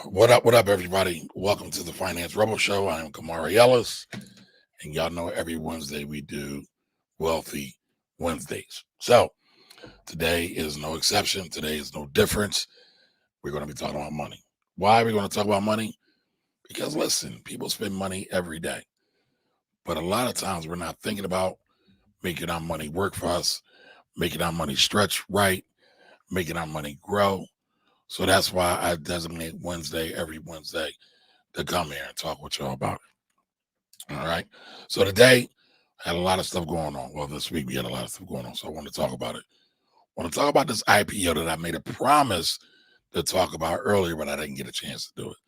What up, everybody? Welcome to the Finance Rebel Show. I am Kamari Ellis, and y'all know every Wednesday we do Wealthy Wednesdays. So today is no exception. Today is no difference. We're going to be talking about money. Why are we going to talk about money? Because listen, people spend money every day, but a lot of times we're not thinking about making our money work for us, making our money stretch right, making our money grow. So that's why I designate Wednesday every Wednesday to come here and talk with y'all about it. All right. So today had a lot of stuff going on. Well, this week we had a lot of stuff going on. So I want to talk about it. I want to talk about this IPO that I made a promise to talk about earlier, but I didn't get a chance to do it.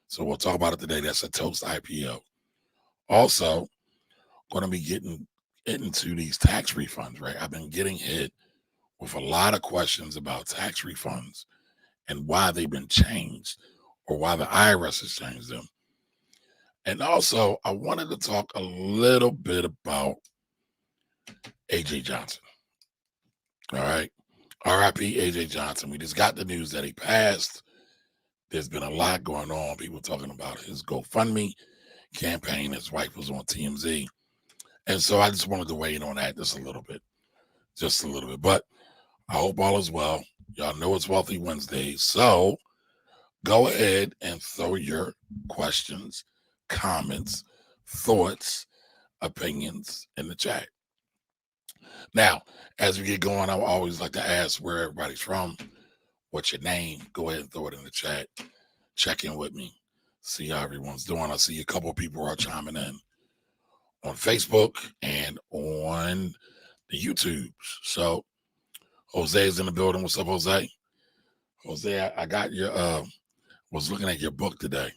So we'll talk about it today. That's a Toast IPO. Also, going to be getting into these tax refunds, right? I've been getting hit with a lot of questions about tax refunds and why they've been changed or why the IRS has changed them. And also, I wanted to talk a little bit about AJ Johnson. All right. RIP AJ Johnson. We just got the news that he passed. There's been a lot going on. People talking about his GoFundMe campaign. His wife was on TMZ. And so I just wanted to weigh in on that just a little bit. Just a little bit. But I hope all is well. Y'all know it's Wealthy Wednesdays. So go ahead and throw your questions, comments, thoughts, opinions in the chat. Now, as we get going, I always like to ask where everybody's from, what's your name. Go ahead and throw it in the chat. Check in with me. See how everyone's doing. I see a couple of people are chiming in on Facebook and on the YouTubes. So Jose's in the building. What's up, Jose? Jose, I got your was looking at your book today.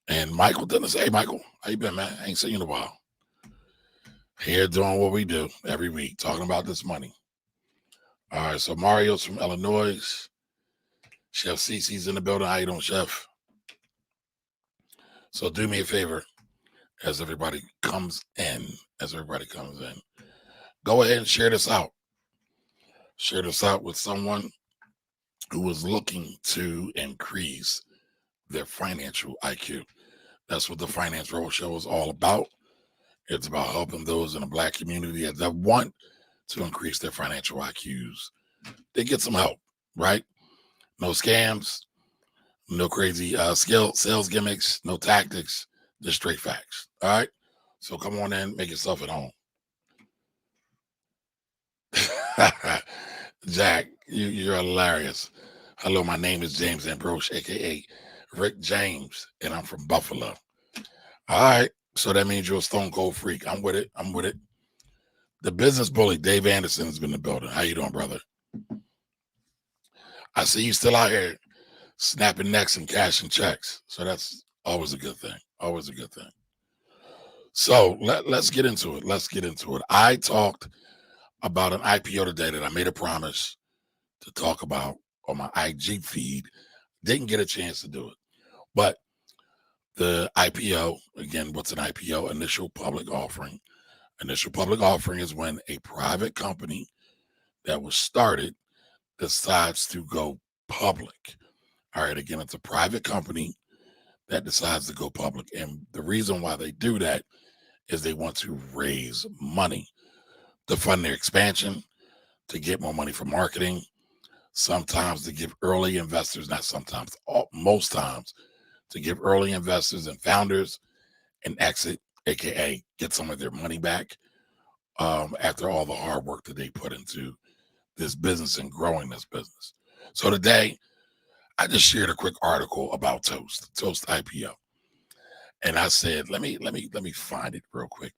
And Michael didn't say, hey, Michael, how you been, man? I ain't seen you in a while. Here doing what we do every week, talking about this money. All right, so Mario's from Illinois. Chef Cece's in the building. How you doing, Chef? So do me a favor as everybody comes in, go ahead and share this out. Share this out with someone who is looking to increase their financial IQ. That's what the Finance Roll Show is all about. It's about helping those in the Black community that want to increase their financial IQs. They get some help, right? No scams, no crazy sales gimmicks, no tactics, just straight facts. All right. So come on in, make yourself at home. Jack, you're hilarious. Hello, my name is James Ambrose, aka Rick James, and I'm from Buffalo. All right. So that means you're a stone cold freak. I'm with it. The business bully, Dave Anderson, has been in the building. How you doing, brother? I see you still out here snapping necks and cashing checks. So that's always a good thing. Always a good thing. So let's get into it. I talked about an IPO today that I made a promise to talk about on my IG feed. Didn't get a chance to do it. But the IPO, again, what's an IPO? Initial public offering. Initial public offering is when a private company that was started decides to go public. All right, again, it's a private company that decides to go public. And the reason why they do that is they want to raise money to fund their expansion, to get more money for marketing, sometimes to give early investors, not sometimes, most times, to give early investors and founders an exit, aka get some of their money back after all the hard work that they put into this business and growing this business. So today, I just shared a quick article about Toast IPO, and I said, let me find it real quick.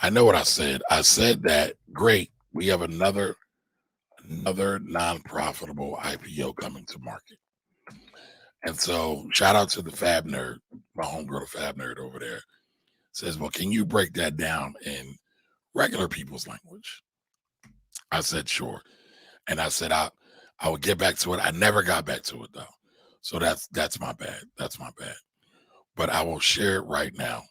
I know what I said. I said that great. We have another non-profitable IPO coming to market. And so shout out to the Fab Nerd, my homegirl, the Fab Nerd over there, says, well, can you break that down in regular people's language? I said, sure. And I said, I would get back to it. I never got back to it though. So that's my bad. But I will share it right now.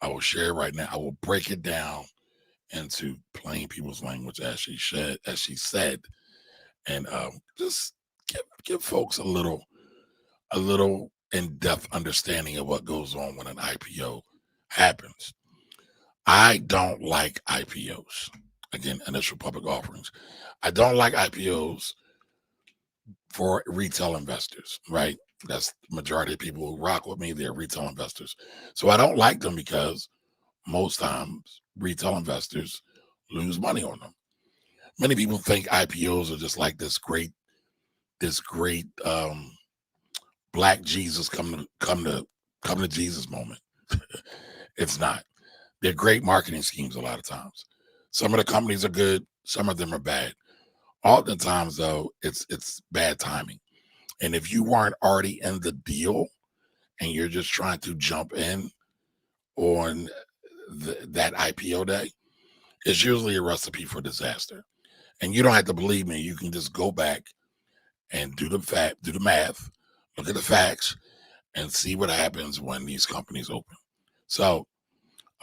I will break it down into plain people's language as she said, and just give folks a little in-depth understanding of what goes on when an IPO happens. I don't like IPOs. Again, initial public offerings. I don't like IPOs for retail investors, right? That's the majority of people who rock with me. They're retail investors. So I don't like them because most times retail investors lose money on them. Many people think IPOs are just like this great black Jesus come to Jesus moment. It's not. They're great marketing schemes a lot of times. Some of the companies are good, some of them are bad. Oftentimes though, it's bad timing. And if you weren't already in the deal and you're just trying to jump in on that IPO day, it's usually a recipe for disaster. And you don't have to believe me. You can just go back and do the math, look at the facts, and see what happens when these companies open. So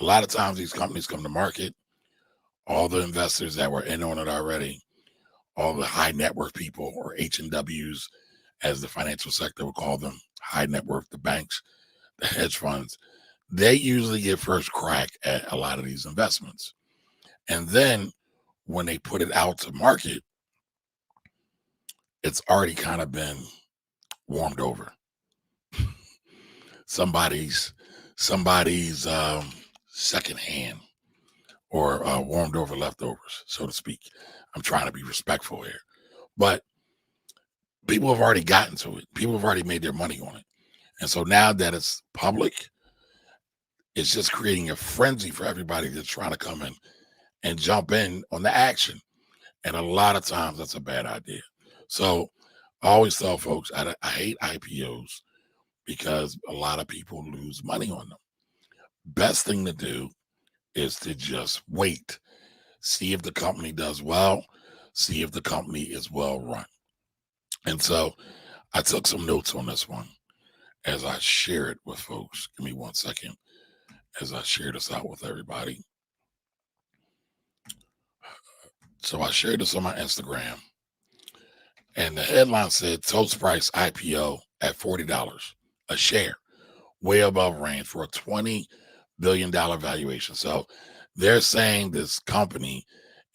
a lot of times these companies come to market, all the investors that were in on it already, all the high net worth people, or H&Ws, as the financial sector would call them, high net worth, the banks, the hedge funds, they usually get first crack at a lot of these investments. And then when they put it out to market, it's already kind of been warmed over. somebody's somebody's second hand, or warmed over leftovers, so to speak. I'm trying to be respectful here, but people have already gotten to it. People have already made their money on it. And so now that it's public, it's just creating a frenzy for everybody that's trying to come in and jump in on the action. And a lot of times that's a bad idea. So I always tell folks, I hate IPOs because a lot of people lose money on them. Best thing to do is to just wait, see if the company does well, see if the company is well run. And so I took some notes on this one as I share it with folks. Give me 1 second as I share this out with everybody. So I shared this on my Instagram, and the headline said Toast Price IPO at $40 a share, way above range for a $20 billion valuation. So they're saying this company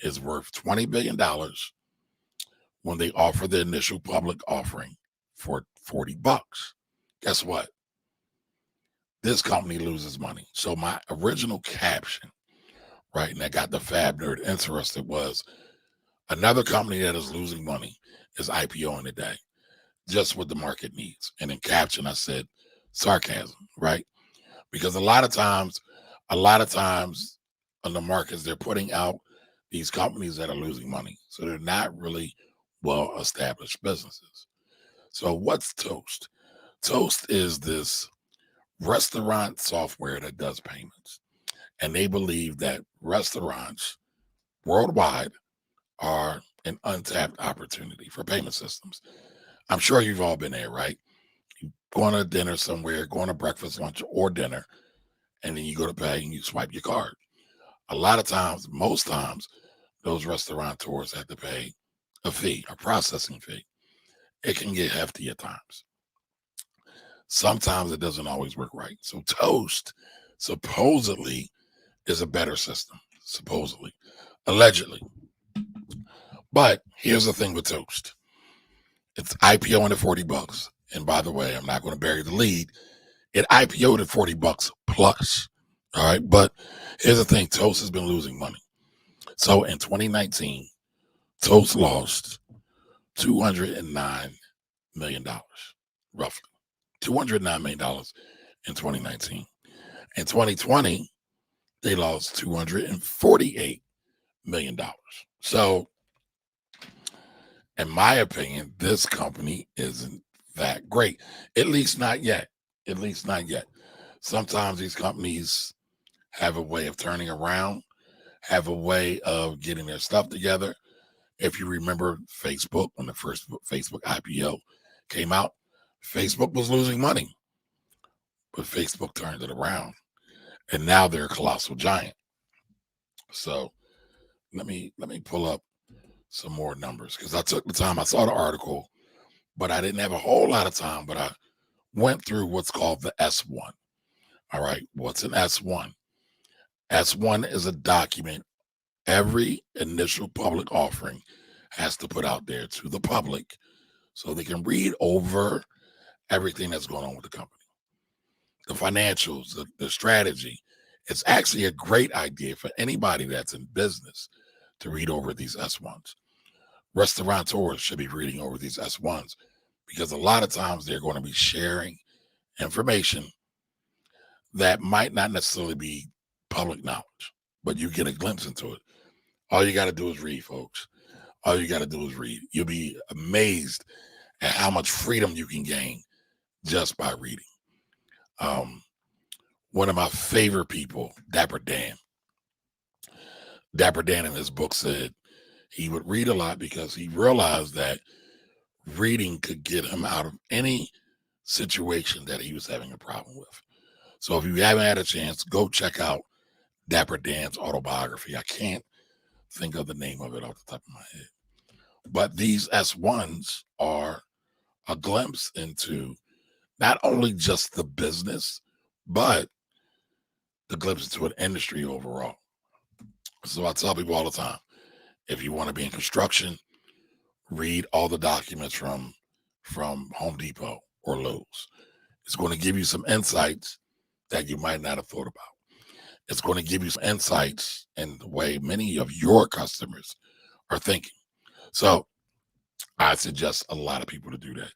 is worth $20 billion when they offer the initial public offering for $40. Guess what? This company loses money. So my original caption, right, and that got the Fab Nerd interested, was another company that is losing money is IPOing today, just what the market needs. And in caption, I said sarcasm, right? Because a lot of times on the markets, they're putting out these companies that are losing money. So they're not really well established businesses. So what's Toast? Toast is this restaurant software that does payments. And they believe that restaurants worldwide are an untapped opportunity for payment systems. I'm sure you've all been there, right? You going to dinner somewhere, going to breakfast, lunch, or dinner, and then you go to pay and you swipe your card. A lot of times, most times, those restaurateurs have to pay a fee, a processing fee. It can get hefty at times. Sometimes it doesn't always work right. So Toast supposedly is a better system, supposedly, allegedly. But here's the thing with Toast. It's IPOing at $40. And by the way, I'm not going to bury the lead. It IPO'd at $40 plus. All right. But here's the thing. Toast has been losing money. So in 2019, Toast lost $209 million, roughly. $209 million in 2019. In 2020, they lost $248 million. So, in my opinion, this company isn't that great. At least not yet. At least not yet. Sometimes these companies have a way of turning around, have a way of getting their stuff together. If you remember Facebook, when the first Facebook IPO came out, Facebook was losing money, but Facebook turned it around, and now they're a colossal giant. So let me pull up some more numbers because I took the time. I saw the article, but I didn't have a whole lot of time. But I went through what's called the S1. All right. What's an S1? S1 is a document every initial public offering has to put out there to the public so they can read over everything that's going on with the company, the financials, the strategy. It's actually a great idea for anybody that's in business to read over these S1s. Restaurateurs should be reading over these S1s because a lot of times they're going to be sharing information that might not necessarily be public knowledge, but you get a glimpse into it. All you got to do is read, folks. All you got to do is read. You'll be amazed at how much freedom you can gain just by reading. One of my favorite people, Dapper Dan. Dapper Dan in his book said he would read a lot because he realized that reading could get him out of any situation that he was having a problem with. So if you haven't had a chance, go check out Dapper Dan's autobiography. I can't think of the name of it off the top of my head. But these S1s are a glimpse into not only just the business, but the glimpse into an industry overall. So I tell people all the time, if you want to be in construction, read all the documents from Home Depot or Lowe's. It's going to give you some insights that you might not have thought about. It's going to give you some insights in the way many of your customers are thinking. So I suggest a lot of people to do that.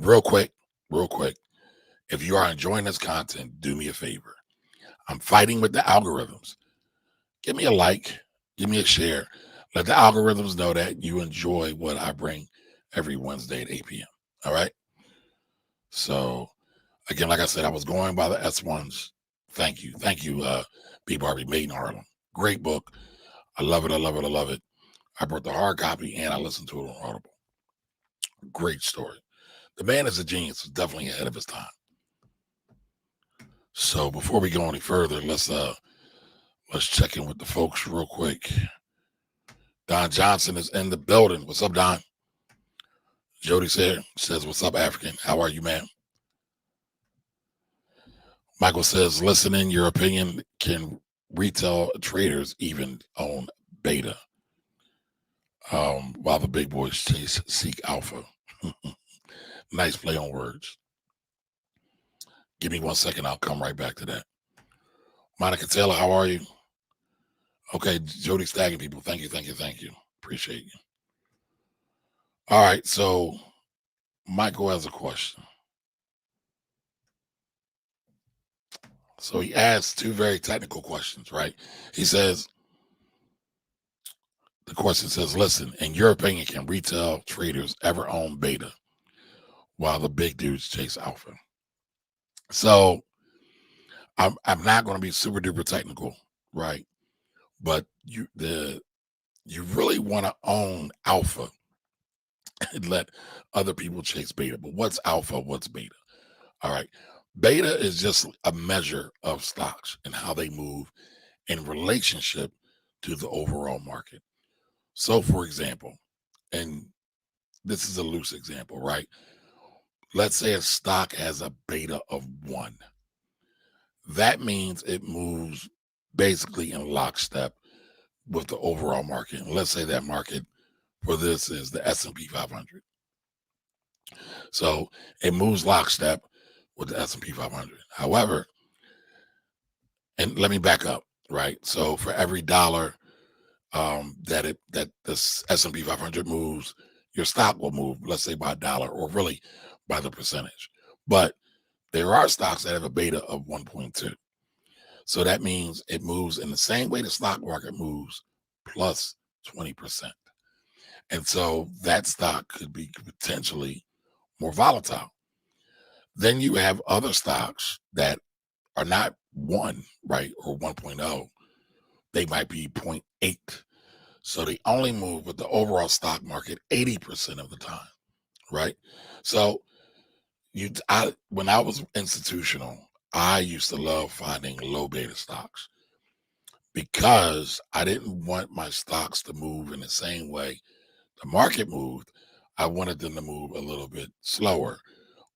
Real quick, if you are enjoying this content, do me a favor. I'm fighting with the algorithms. Give me a like, give me a share. Let the algorithms know that you enjoy what I bring every Wednesday at 8 p.m. All right. So again, like I said, I was going by the S1s. Thank you. B. Barbie Made in Harlem. Great book. I love it. I brought the hard copy and I listened to it on Audible. Great story. The man is a genius. He's definitely ahead of his time. So before we go any further, let's check in with the folks real quick. Don Johnson is in the building. What's up, Don? Jody says, what's up, African? How are you, man? Michael says, listen, in your opinion, can retail traders even own beta while the big boys seek alpha? Nice play on words. Give me 1 second. I'll come right back to that. Monica Taylor, how are you? Okay, Jody Stagging people. Thank you. Appreciate you. All right, so Michael has a question. So he asked two very technical questions, right? He says, the question says, listen, in your opinion, can retail traders ever own beta while the big dudes chase alpha? So I'm not going to be super duper technical, right? But you really want to own alpha and let other people chase beta. But what's alpha? What's beta? All right. Beta is just a measure of stocks and how they move in relationship to the overall market. So, for example, and this is a loose example, right? Let's say a stock has a beta of 1. That means it moves basically in lockstep with the overall market. And let's say that market for this is the S&P 500. So it moves lockstep with the S&P 500. However, and let me back up, right? So for every dollar that this S&P 500 moves, your stock will move, let's say by $1, or really by the percentage. But there are stocks that have a beta of 1.2. So that means it moves in the same way the stock market moves, plus 20%. And so that stock could be potentially more volatile. Then you have other stocks that are not 1, right, or 1.0. They might be 0.8. So they only move with the overall stock market 80% of the time, right? So when I was institutional, I used to love finding low beta stocks because I didn't want my stocks to move in the same way the market moved. I wanted them to move a little bit slower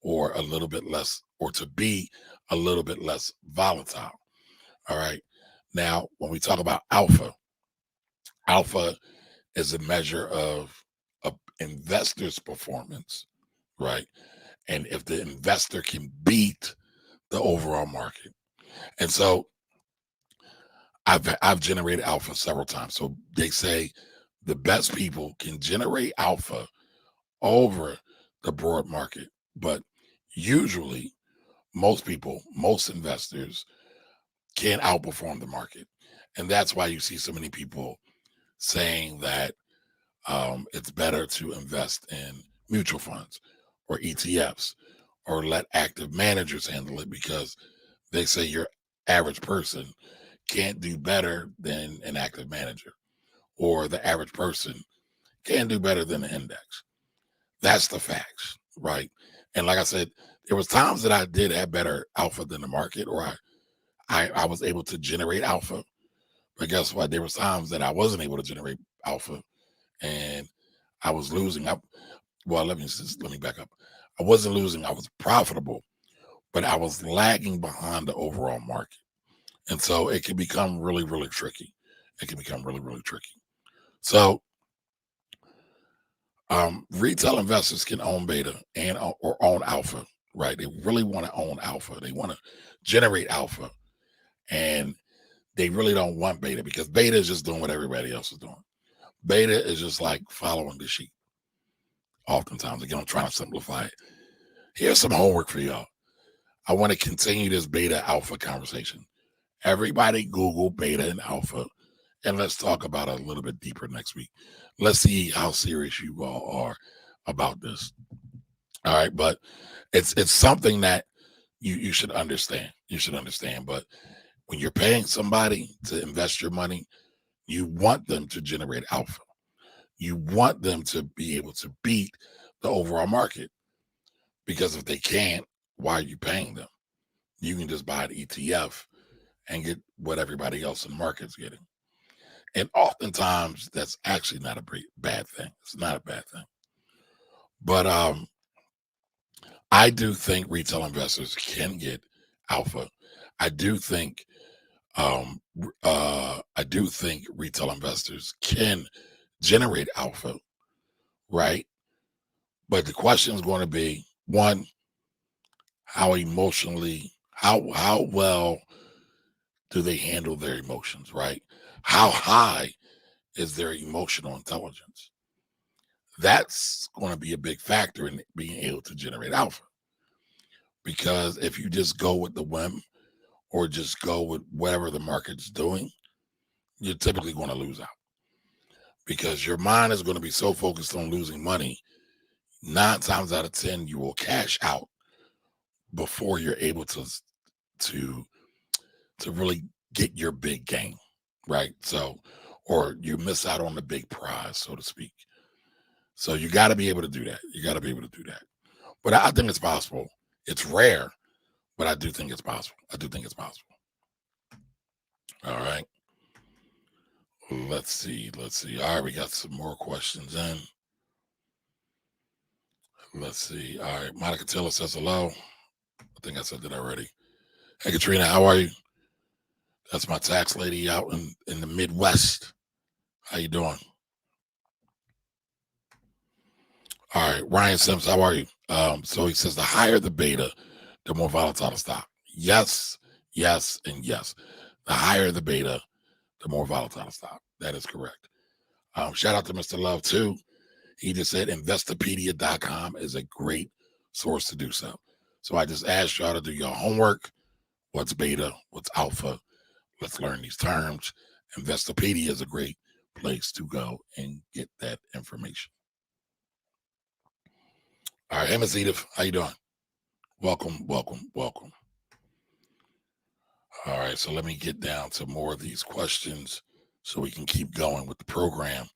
or a little bit less, or to be a little bit less volatile. All right. Now, when we talk about alpha is a measure of a investor's performance, right? And if the investor can beat the overall market. And so I've generated alpha several times. So they say the best people can generate alpha over the broad market, but usually most people, most investors can outperform the market. And that's why you see so many people saying that it's better to invest in mutual funds or ETFs or let active managers handle it, because they say your average person can't do better than an active manager, or the average person can't do better than the index. That's the facts, right? And like I said, there was times that I did have better alpha than the market, or I was able to generate alpha. But guess what? There was times that I wasn't able to generate alpha, and I was losing. Well, let me back up. I wasn't losing. I was profitable, but I was lagging behind the overall market, and so it can become really, really tricky. It can become really, really tricky. So, retail investors can own beta and or own alpha, right? They really want to own alpha. They want to generate alpha, and they really don't want beta, because beta is just doing what everybody else is doing. Beta is just like following the sheep. Oftentimes, again, I'm trying to simplify it. Here's some homework for y'all. I want to continue this beta alpha conversation. Everybody Google beta and alpha, and let's talk about it a little bit deeper next week. Let's see how serious you all are about this. All right, but it's something that you should understand. You should understand. But when you're paying somebody to invest your money, you want them to generate alpha. You want them to be able to beat the overall market, because if they can't, why are you paying them? You can just buy an ETF and get what everybody else in the market's getting. And oftentimes that's actually not a bad thing. It's not a bad thing. But I do think retail investors can get alpha. I do think retail investors can generate alpha, right? But the question is going to be, one, how well do they handle their emotions, right? How high is their emotional intelligence? That's going to be a big factor in being able to generate alpha. Because if you just go with the whim, or just go with whatever the market's doing, you're typically going to lose out, because your mind is going to be so focused on losing money. 9 times out of 10, you will cash out before you're able to really get your big gain, right? So, or you miss out on the big prize, so to speak. So you got to be able to do that. You got to be able to do that. But I think it's possible. It's rare, but I do think it's possible. I do think it's possible. All right. Let's see. Let's see. All right, we got some more questions in. Let's see. All right. Monica Taylor says hello. I think I said that already. Hey, Katrina, how are you? That's my tax lady out in the Midwest. How you doing? All right. Ryan Sims, how are you? So he says the higher the beta, the more volatile the stock. Yes, yes, and yes. The higher the beta, the more volatile the stock. That is correct. Shout out to Mr. Love, too. He just said Investopedia.com is a great source to do so. So I just asked y'all to do your homework. What's beta? What's alpha? Let's learn these terms. Investopedia is a great place to go and get that information. All right, hey, Miss Edith, how you doing? Welcome, welcome, welcome. All right, so let me get down to more of these questions so we can keep going with the program.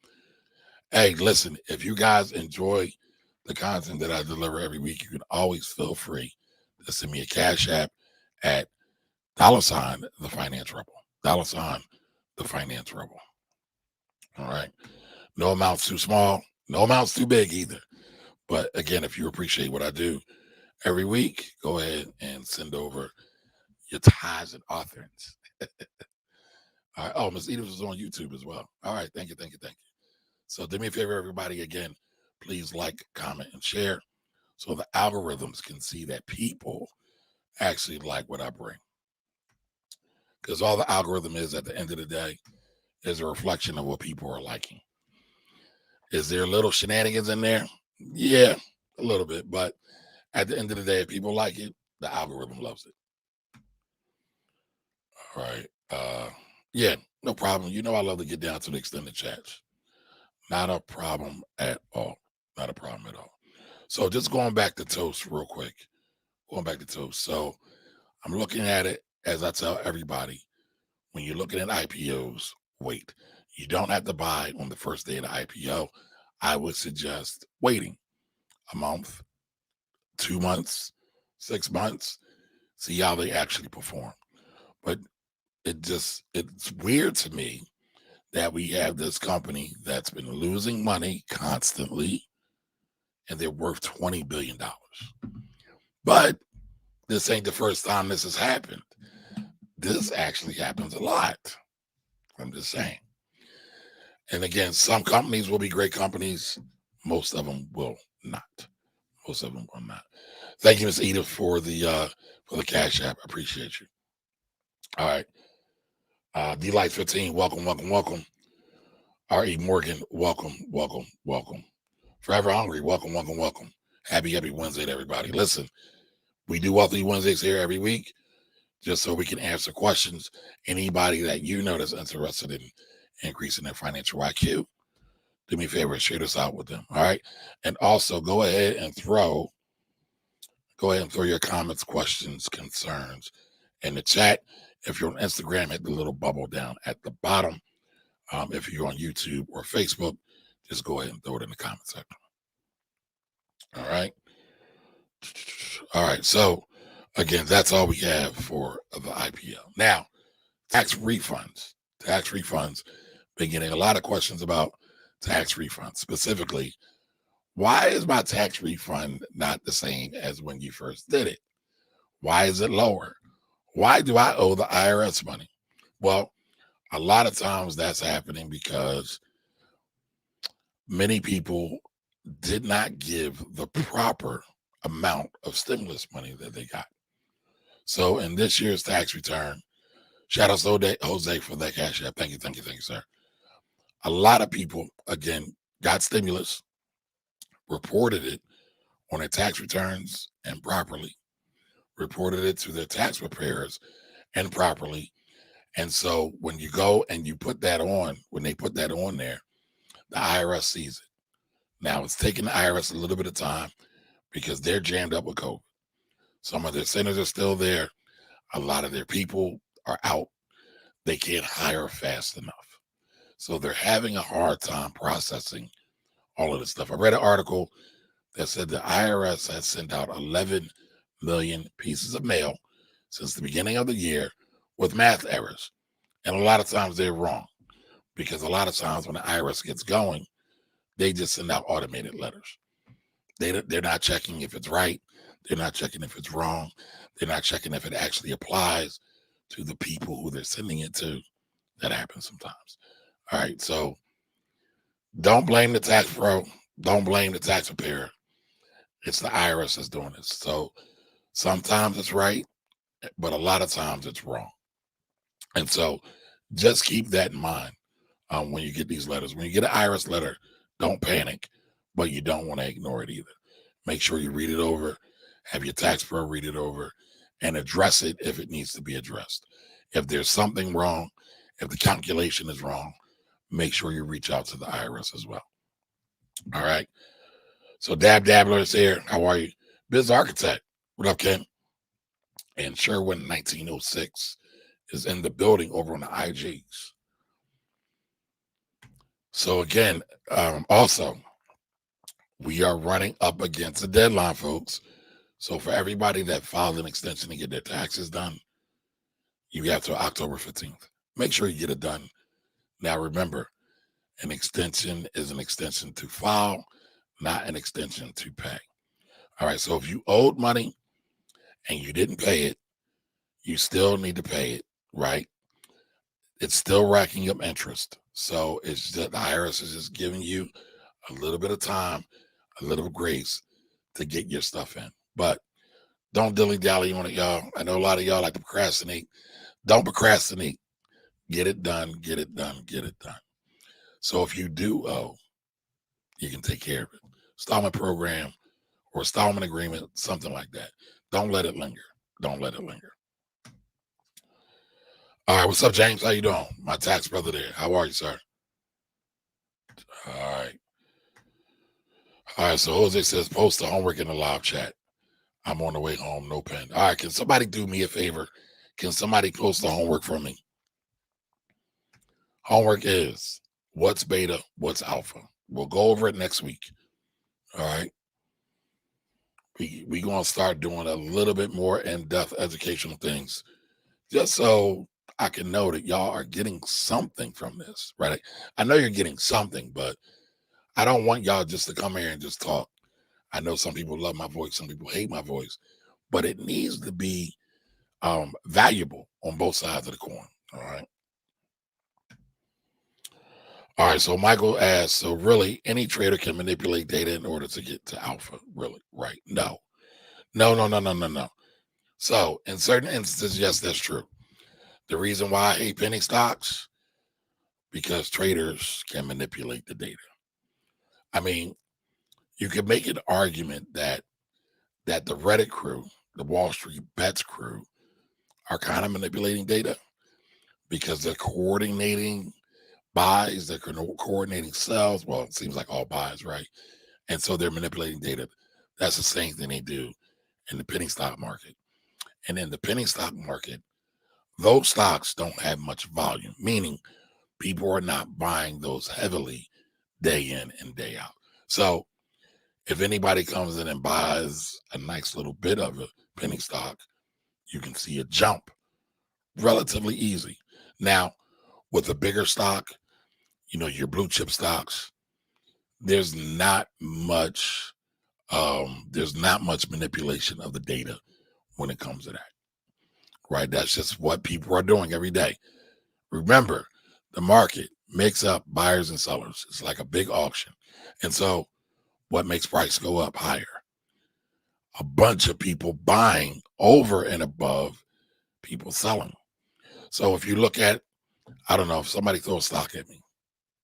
Hey, listen, if you guys enjoy the content that I deliver every week, you can always feel free to send me a cash app at $, the Finance Rebel, $, the Finance Rebel. All right. No amount's too small. No amount's too big either. But again, if you appreciate what I do every week, go ahead and send over your tithes and offerings. All right. Oh, Miss Edith was on YouTube as well. All right. Thank you. So do me a favor, everybody. Again, please like, comment, and share so the algorithms can see that people actually like what I bring. Because all the algorithm is at the end of the day is a reflection of what people are liking. Is there little shenanigans in there? Yeah, a little bit. But at the end of the day, if people like it, the algorithm loves it. All right. Yeah, no problem. You know I love to get down to the extended chats. Not a problem at all. Not a problem at all. So just going back to toast real quick. So I'm looking at it as I tell everybody, when you're looking at IPOs, wait. You don't have to buy on the first day of the IPO. I would suggest waiting a month, 2 months, 6 months, see how they actually perform. But it's weird to me that we have this company that's been losing money constantly and they're worth $20 billion. But this ain't the first time this has happened. This actually happens a lot. I'm just saying. And again, some companies will be great companies. Most of them will not. Thank you, Miss Edith, for the Cash App. I appreciate you. All right. D-Light 15, welcome. R.E. Morgan, welcome. Forever Hungry, welcome. Happy Wednesday to everybody. Listen, we do Wealthy Wednesdays here every week just so we can answer questions. Anybody that you know that's interested in increasing their financial IQ, do me a favor and share this out with them. All right. And also go ahead and throw your comments, questions, concerns in the chat. If you're on Instagram, hit the little bubble down at the bottom. If you're on YouTube or Facebook, just go ahead and throw it in the comment section. All right. So again, that's all we have for the IPO. Now, tax refunds. Been getting a lot of questions about tax refunds. Specifically, why is my tax refund not the same as when you first did it? Why is it lower? Why do I owe the IRS money? Well, a lot of times that's happening because many people did not give the proper amount of stimulus money that they got. So in this year's tax return, shout out to Jose for that Cash App. Thank you, sir. A lot of people, again, got stimulus, reported it on their tax returns and properly, reported it to their tax preparers and properly. And so when you go and you put that on, when they put that on there, the IRS sees it. Now it's taking the IRS a little bit of time because they're jammed up with COVID. Some of their centers are still there. A lot of their people are out. They can't hire fast enough. So they're having a hard time processing all of this stuff. I read an article that said the IRS has sent out 11 million pieces of mail since the beginning of the year with math errors. And a lot of times they're wrong because a lot of times when the IRS gets going, they just send out automated letters. They're not checking if it's right. They're not checking if it's wrong. They're not checking if it actually applies to the people who they're sending it to. That happens sometimes. All right. So don't blame the tax pro. Don't blame the tax preparer. It's the IRS that's doing this. So sometimes it's right, but a lot of times it's wrong. And so just keep that in mind when you get these letters. When you get an IRS letter, don't panic, but you don't want to ignore it either. Make sure you read it over, have your tax pro read it over, and address it if it needs to be addressed. If there's something wrong, if the calculation is wrong, make sure you reach out to the IRS as well. All right. So Dabbler is here. How are you? Biz Architect. What up, Ken? And Sherwin 1906 is in the building over on the IGs. So again, also, we are running up against a deadline, folks. So for everybody that filed an extension to get their taxes done, you have till October 15th. Make sure you get it done Now remember, an extension is an extension to file, not an extension to pay. All right, so if you owed money and you didn't pay it, you still need to pay it, right? It's still racking up interest. So it's just the IRS is just giving you a little bit of time, a little grace to get your stuff in. But don't dilly-dally on it, y'all. I know a lot of y'all like to procrastinate. Don't procrastinate. Get it done, get it done, get it done. So if you do owe, you can take care of it. Installment program or installment agreement, something like that. Don't let it linger. Don't let it linger. All right, what's up, James? How you doing? My tax brother there. How are you, sir? All right. All right, so Jose says, post the homework in the live chat. I'm on the way home, no pen. All right, can somebody do me a favor? Can somebody post the homework for me? Homework is what's beta, what's alpha. We'll go over it next week. All right. We're going to start doing a little bit more in-depth educational things just so I can know that y'all are getting something from this, right? I know you're getting something, but I don't want y'all just to come here and just talk. I know some people love my voice, some people hate my voice, but it needs to be valuable on both sides of the coin. All right. All right. So Michael asks, so really any trader can manipulate data in order to get to alpha? Really? Right. No. No, no, no, no, no, no. So in certain instances, yes, that's true. The reason why I hate penny stocks, because traders can manipulate the data. I mean, you can make an argument that the Reddit crew, the Wall Street Bets crew, are kind of manipulating data because they're coordinating buys, they're coordinating sells. Well, it seems like all buys, right? And so they're manipulating data. That's the same thing they do in the penny stock market. And in the penny stock market, those stocks don't have much volume, meaning people are not buying those heavily day in and day out. So if anybody comes in and buys a nice little bit of a penny stock, you can see a jump relatively easy. Now, with a bigger stock, your blue chip stocks, there's not much manipulation of the data when it comes to that. Right? That's just what people are doing every day. Remember, the market makes up buyers and sellers. It's like a big auction. And so what makes price go up higher? A bunch of people buying over and above people selling. So if you look at, I don't know, if somebody throws stock at me,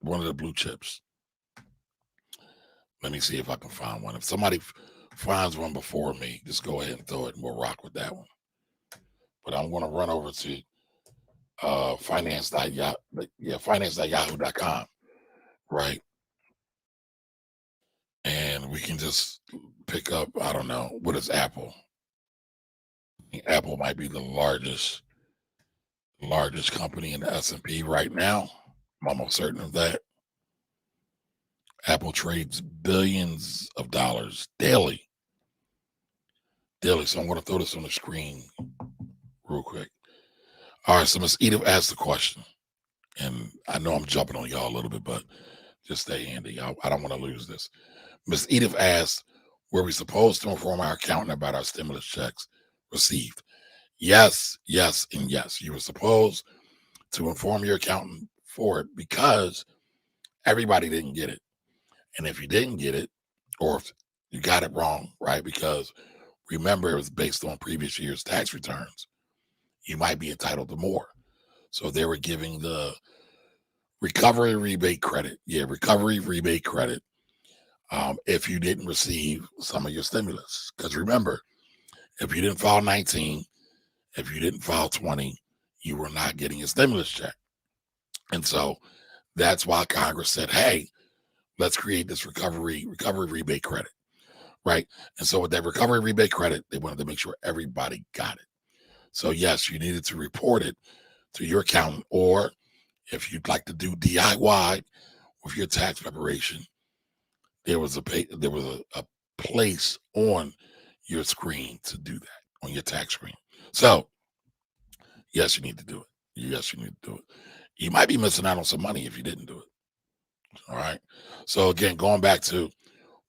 one of the blue chips, let me see if I can find one. If somebody finds one before me, just go ahead and throw it and we'll rock with that one. But I'm going to run over to finance.yahoo.com, right? And we can just pick up, I don't know, what is Apple? Apple might be the largest company in the S&P right now. I'm almost certain of that. Apple trades billions of dollars daily. So I'm going to throw this on the screen real quick. All right, so Ms. Edith asked the question, and I know I'm jumping on y'all a little bit, but just stay handy. I don't want to lose this. Ms. Edith asked, were we supposed to inform our accountant about our stimulus checks received? Yes, yes, and yes. You were supposed to inform your accountant for it because everybody didn't get it. And if you didn't get it, or if you got it wrong, right? Because remember, it was based on previous year's tax returns, you might be entitled to more. So they were giving the recovery rebate credit. Yeah, recovery rebate credit. If you didn't receive some of your stimulus. Because remember, if you didn't file 19, if you didn't file 20, you were not getting a stimulus check. And so that's why Congress said, hey, let's create this recovery rebate credit, right? And so with that recovery rebate credit, they wanted to make sure everybody got it. So yes, you needed to report it to your accountant, or if you'd like to do DIY with your tax preparation, there was a place on your screen to do that, on your tax screen. So yes, you need to do it. Yes, you need to do it. You might be missing out on some money if you didn't do it. All right. So again, going back to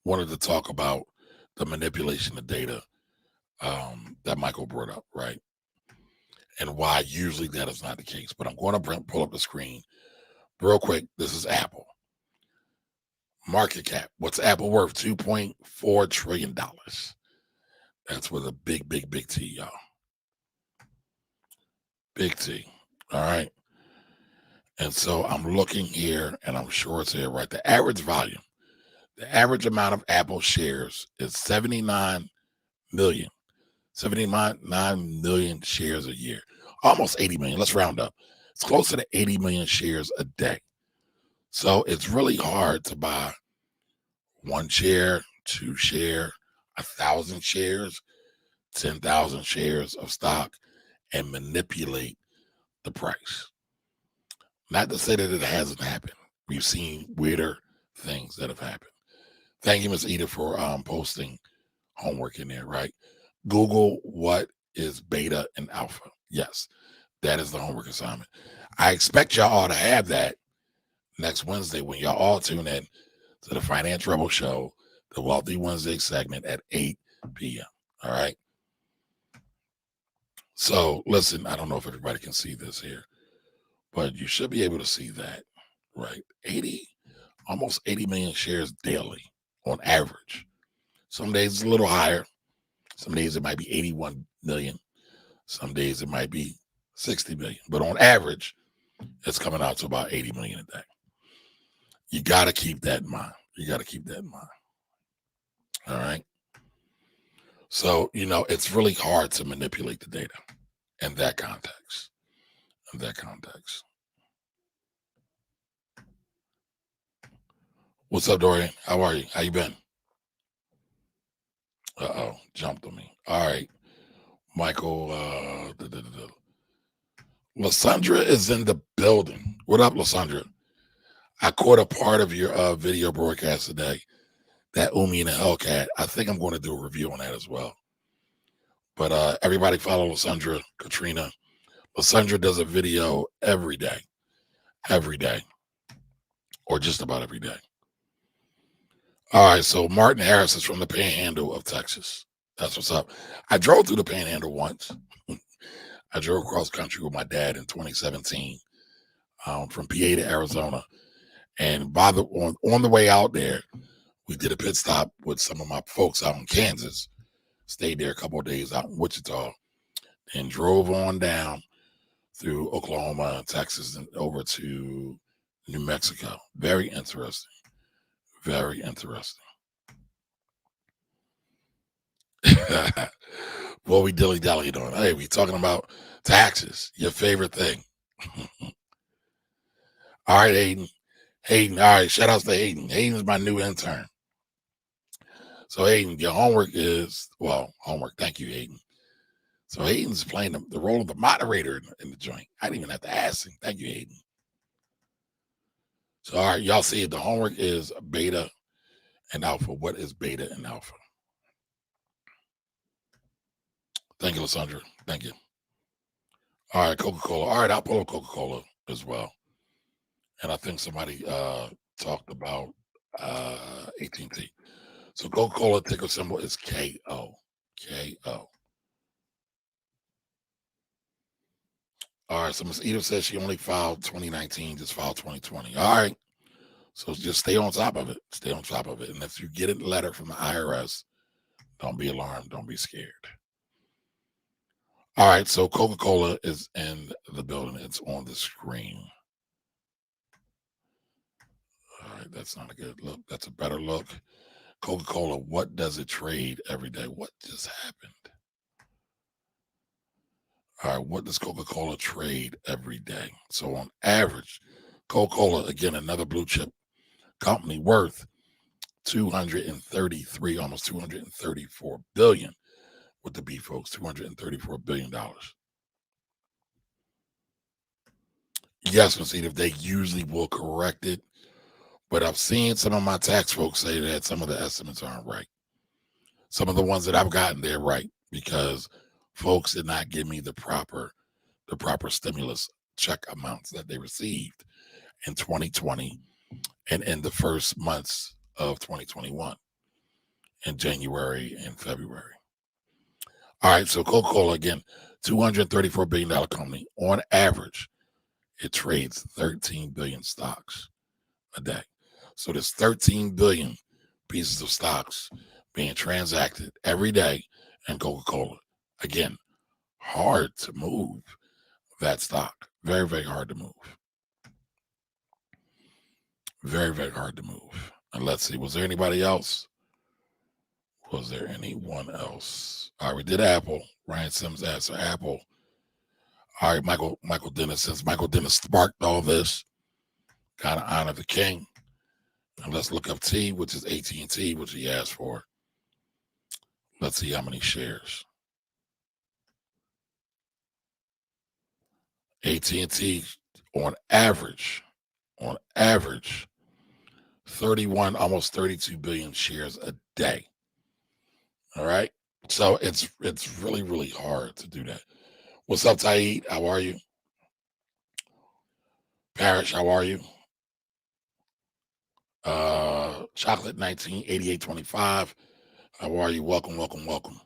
wanted to talk about the manipulation of data that Michael brought up, right? And why usually that is not the case. But I'm going to pull up the screen real quick. This is Apple. Market cap. What's Apple worth? $2.4 trillion. That's with a big, big, big T, y'all. Big T. All right. And so I'm looking here, and I'm sure it's here, right? The average volume, the average amount of Apple shares is 79 million. 79 million shares a year. Almost 80 million. Let's round up. It's closer to 80 million shares a day. So it's really hard to buy 1 share, 2 share, 1,000 shares, 10,000 shares of stock and manipulate the price. Not to say that it hasn't happened. We've seen weirder things that have happened. Thank you, Ms. Eda, for posting homework in there, right? Google what is beta and alpha. Yes, that is the homework assignment. I expect y'all all to have that next Wednesday when y'all all tune in to the Finance Rebel Show, the Wealthy Wednesday segment at 8 p.m. All right. So listen, I don't know if everybody can see this here, but you should be able to see that, right? Almost 80 million shares daily on average. Some days it's a little higher. Some days it might be 81 million. Some days it might be 60 million. But on average, it's coming out to about 80 million a day. You got to keep that in mind. You got to keep that in mind. All right. So, it's really hard to manipulate the data in that context. In that context. What's up, Dorian? How are you? How you been? Uh-oh, jumped on me. All right. Michael, Lysandra is in the building. What up, Lysandra? I caught a part of your video broadcast today, that Umi and the Hellcat. I think I'm going to do a review on that as well. But everybody follow Lysandra, Katrina. Lysandra does a video every day, or just about every day. All right, so Martin Harris is from the Panhandle of Texas. That's what's up. I drove through the Panhandle once. I drove across country with my dad in 2017 from PA to Arizona. And on the way out there, we did a pit stop with some of my folks out in Kansas. Stayed there a couple of days out in Wichita and drove on down through Oklahoma and Texas and over to New Mexico. Very interesting. Very interesting. What we dilly-dallying on? Hey, we talking about taxes, your favorite thing. All right, Hayden, all right, shout out to Hayden. Hayden's my new intern. So Hayden, your homework is, homework. Thank you, Hayden. So Hayden's playing the role of the moderator in the joint. I didn't even have to ask him. Thank you, Hayden. So, all right, y'all see it. The homework is beta and alpha. What is beta and alpha? Thank you, Lysandra. Thank you. All right, Coca-Cola. All right, I'll pull up Coca-Cola as well. And I think somebody talked about AT&T. So Coca-Cola ticker symbol is KO. KO. All right, so Ms. Eda says she only filed 2019, just filed 2020. All right. So just stay on top of it. Stay on top of it. And if you get a letter from the IRS, don't be alarmed. Don't be scared. All right. So Coca-Cola is in the building. It's on the screen. All right. That's not a good look. That's a better look. Coca-Cola, what does it trade every day? What just happened? All right. What does Coca-Cola trade every day? So on average, Coca-Cola, again, another blue chip company worth 233, almost 234 billion with the B folks, $234 billion. Yes, Ms. Edith, they usually will correct it, but I've seen some of my tax folks say that some of the estimates aren't right. Some of the ones that I've gotten, they're right because folks did not give me the proper stimulus check amounts that they received in 2020 and in the first months of 2021 in January and February. All right, so Coca-Cola, again, $234 billion company. On average, it trades 13 billion stocks a day. So there's 13 billion pieces of stocks being transacted every day in Coca-Cola. Again, hard to move that stock. Very, very hard to move. Very, very hard to move. And let's see, was there anybody else? Was there anyone else? All right, we did Apple. Ryan Sims asked for Apple. All right, Michael Dennis, since Michael Dennis sparked all this, gotta honor the king. And let's look up T, which is AT&T, which he asked for. Let's see how many shares. AT&T on average, 31, almost 32 billion shares a day. All right. So it's really, really hard to do that. What's up, Taid? How are you? Parrish, how are you? Chocolate 198825. How are you? Welcome, welcome, welcome.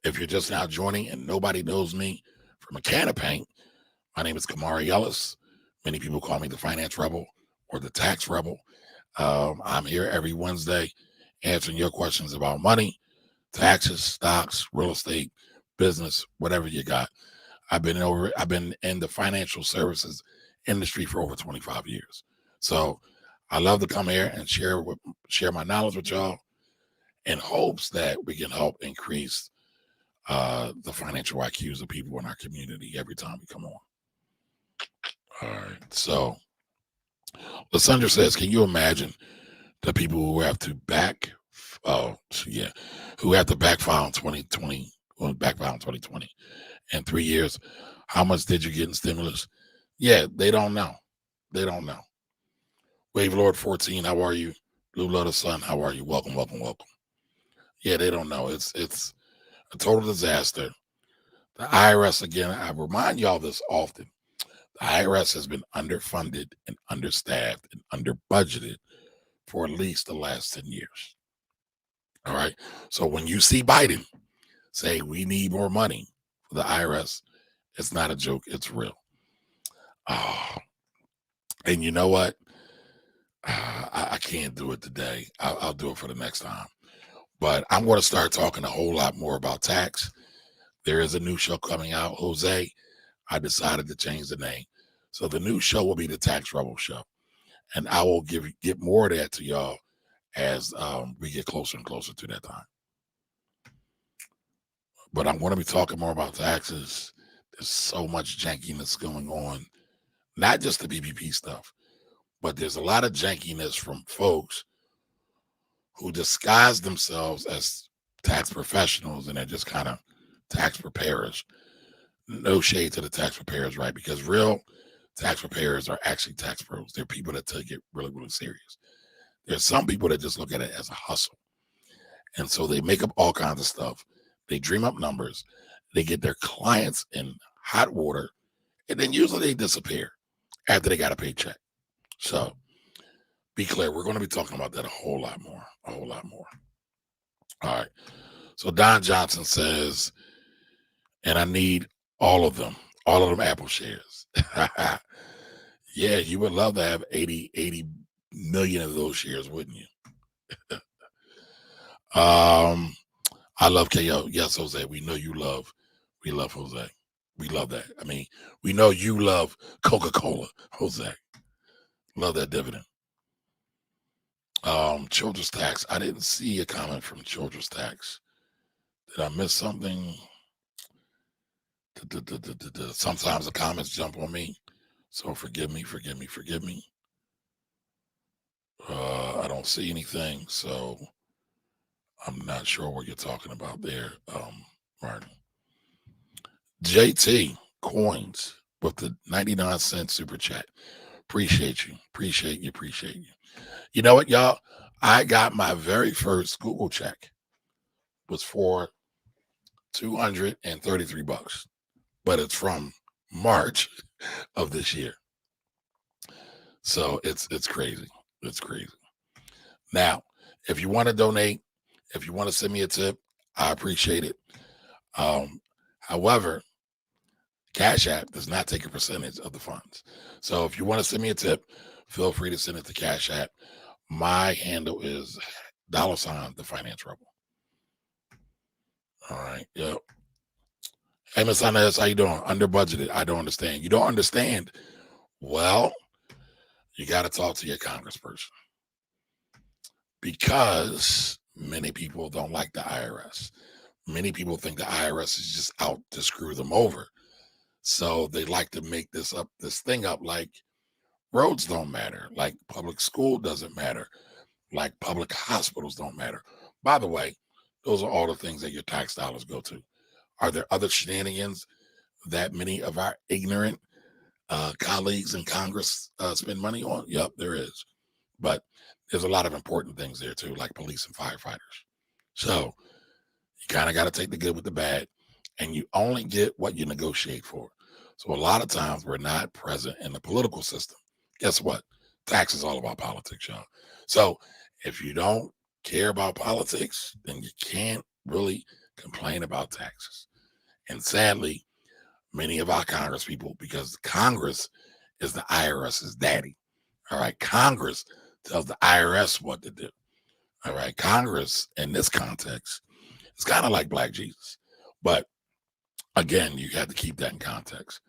If you're just now joining and nobody knows me from a can of paint, my name is Kamari Ellis. Many people call me the Finance Rebel or the Tax Rebel. I'm here every Wednesday answering your questions about money, taxes, stocks, real estate, business, whatever you got. I've been in the financial services industry for over 25 years. So I love to come here and share my knowledge with y'all in hopes that we can help increase the financial IQs of people in our community every time we come on. All right. So Lysandra says, can you imagine the people who have to who have to backfile in 2020, backfile in 2020 in 3 years? How much did you get in stimulus? Yeah, they don't know. They don't know. Wave Lord 14, how are you? Blue Lotus Sun, how are you? Welcome, welcome, welcome. Yeah, they don't know. It's a total disaster. The IRS, again, I remind y'all this often. The IRS has been underfunded and understaffed and under-budgeted for at least the last 10 years. All right. So when you see Biden say we need more money for the IRS, it's not a joke. It's real. And you know what? I can't do it today. I'll do it for the next time. But I'm going to start talking a whole lot more about tax. There is a new show coming out, Jose. I decided to change the name. So the new show will be the Tax Rebel Show. And I will get more of that to y'all as we get closer and closer to that time. But I'm going to be talking more about taxes. There's so much jankiness going on, not just the PPP stuff, but there's a lot of jankiness from folks who disguise themselves as tax professionals and they're just kind of tax preparers. No shade to the tax preparers, right? Because real tax preparers are actually tax pros. They're people that take it really, really serious. There's some people that just look at it as a hustle. And so they make up all kinds of stuff. They dream up numbers. They get their clients in hot water. And then usually they disappear after they got a paycheck. So be clear. We're going to be talking about that a whole lot more. All right. So Don Johnson says, and I need all of them Apple shares. Yeah, you would love to have 80 million of those shares, wouldn't you? I love KO. Yes, Jose. We know you love. We love Jose. We love that. I mean, we know you love Coca-Cola, Jose. Love that dividend. Children's tax. I didn't see a comment from children's tax. Did I miss something? Sometimes the comments jump on me. So forgive me. I don't see anything. So I'm not sure what you're talking about there, Martin. JT Coins with the 99-cent super chat. Appreciate you. You know what, y'all? I got my very first Google check was for $233, but it's from March of this year. So it's crazy. It's crazy. Now, if you want to donate, if you want to send me a tip, I appreciate it. However, Cash App does not take a percentage of the funds. So if you want to send me a tip, feel free to send it to Cash App. My handle is $ the Finance Rebel. All right. Yep. Hey, Miss Inez, how you doing? Under budgeted. I don't understand. You don't understand? Well, you got to talk to your congressperson because many people don't like the IRS. Many people think the IRS is just out to screw them over. So they like to make this thing up like roads don't matter, like public school doesn't matter, like public hospitals don't matter. By the way, those are all the things that your tax dollars go to. Are there other shenanigans that many of our ignorant colleagues in Congress spend money on? Yep, there is. But there's a lot of important things there too, like police and firefighters. So you kind of got to take the good with the bad, and you only get what you negotiate for. So a lot of times we're not present in the political system. Guess what? Tax is all about politics, y'all. So if you don't care about politics, then you can't really complain about taxes. And sadly, many of our Congress people, because Congress is the IRS's daddy. All right. Congress tells the IRS what to do. All right. Congress, in this context, is kind of like Black Jesus. But again, you have to keep that in context.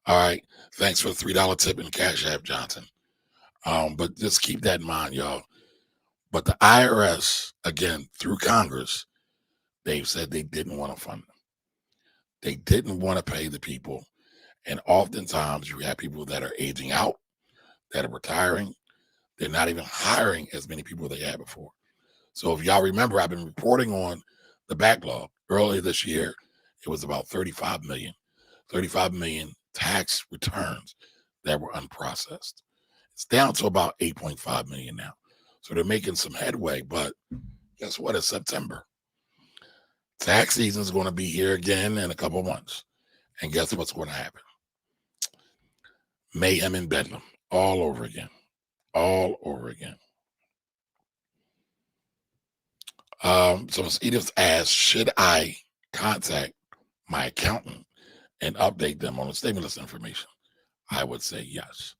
All right. Thanks for the $3 tip in Cash App, Johnson. But just keep that in mind, y'all. But the IRS, again, through Congress, they've said they didn't want to fund them. They didn't want to pay the people. And oftentimes you have people that are aging out, that are retiring. They're not even hiring as many people they had before. So if y'all remember, I've been reporting on the backlog. Earlier this year, it was about 35 million tax returns that were unprocessed. It's down to about 8.5 million now. So they're making some headway, but guess what? It's September. Tax season is going to be here again in a couple months. And guess what's going to happen? Mayhem and bedlam all over again. All over again. So Ms. Edith asked, should I contact my accountant and update them on the stimulus information? I would say yes.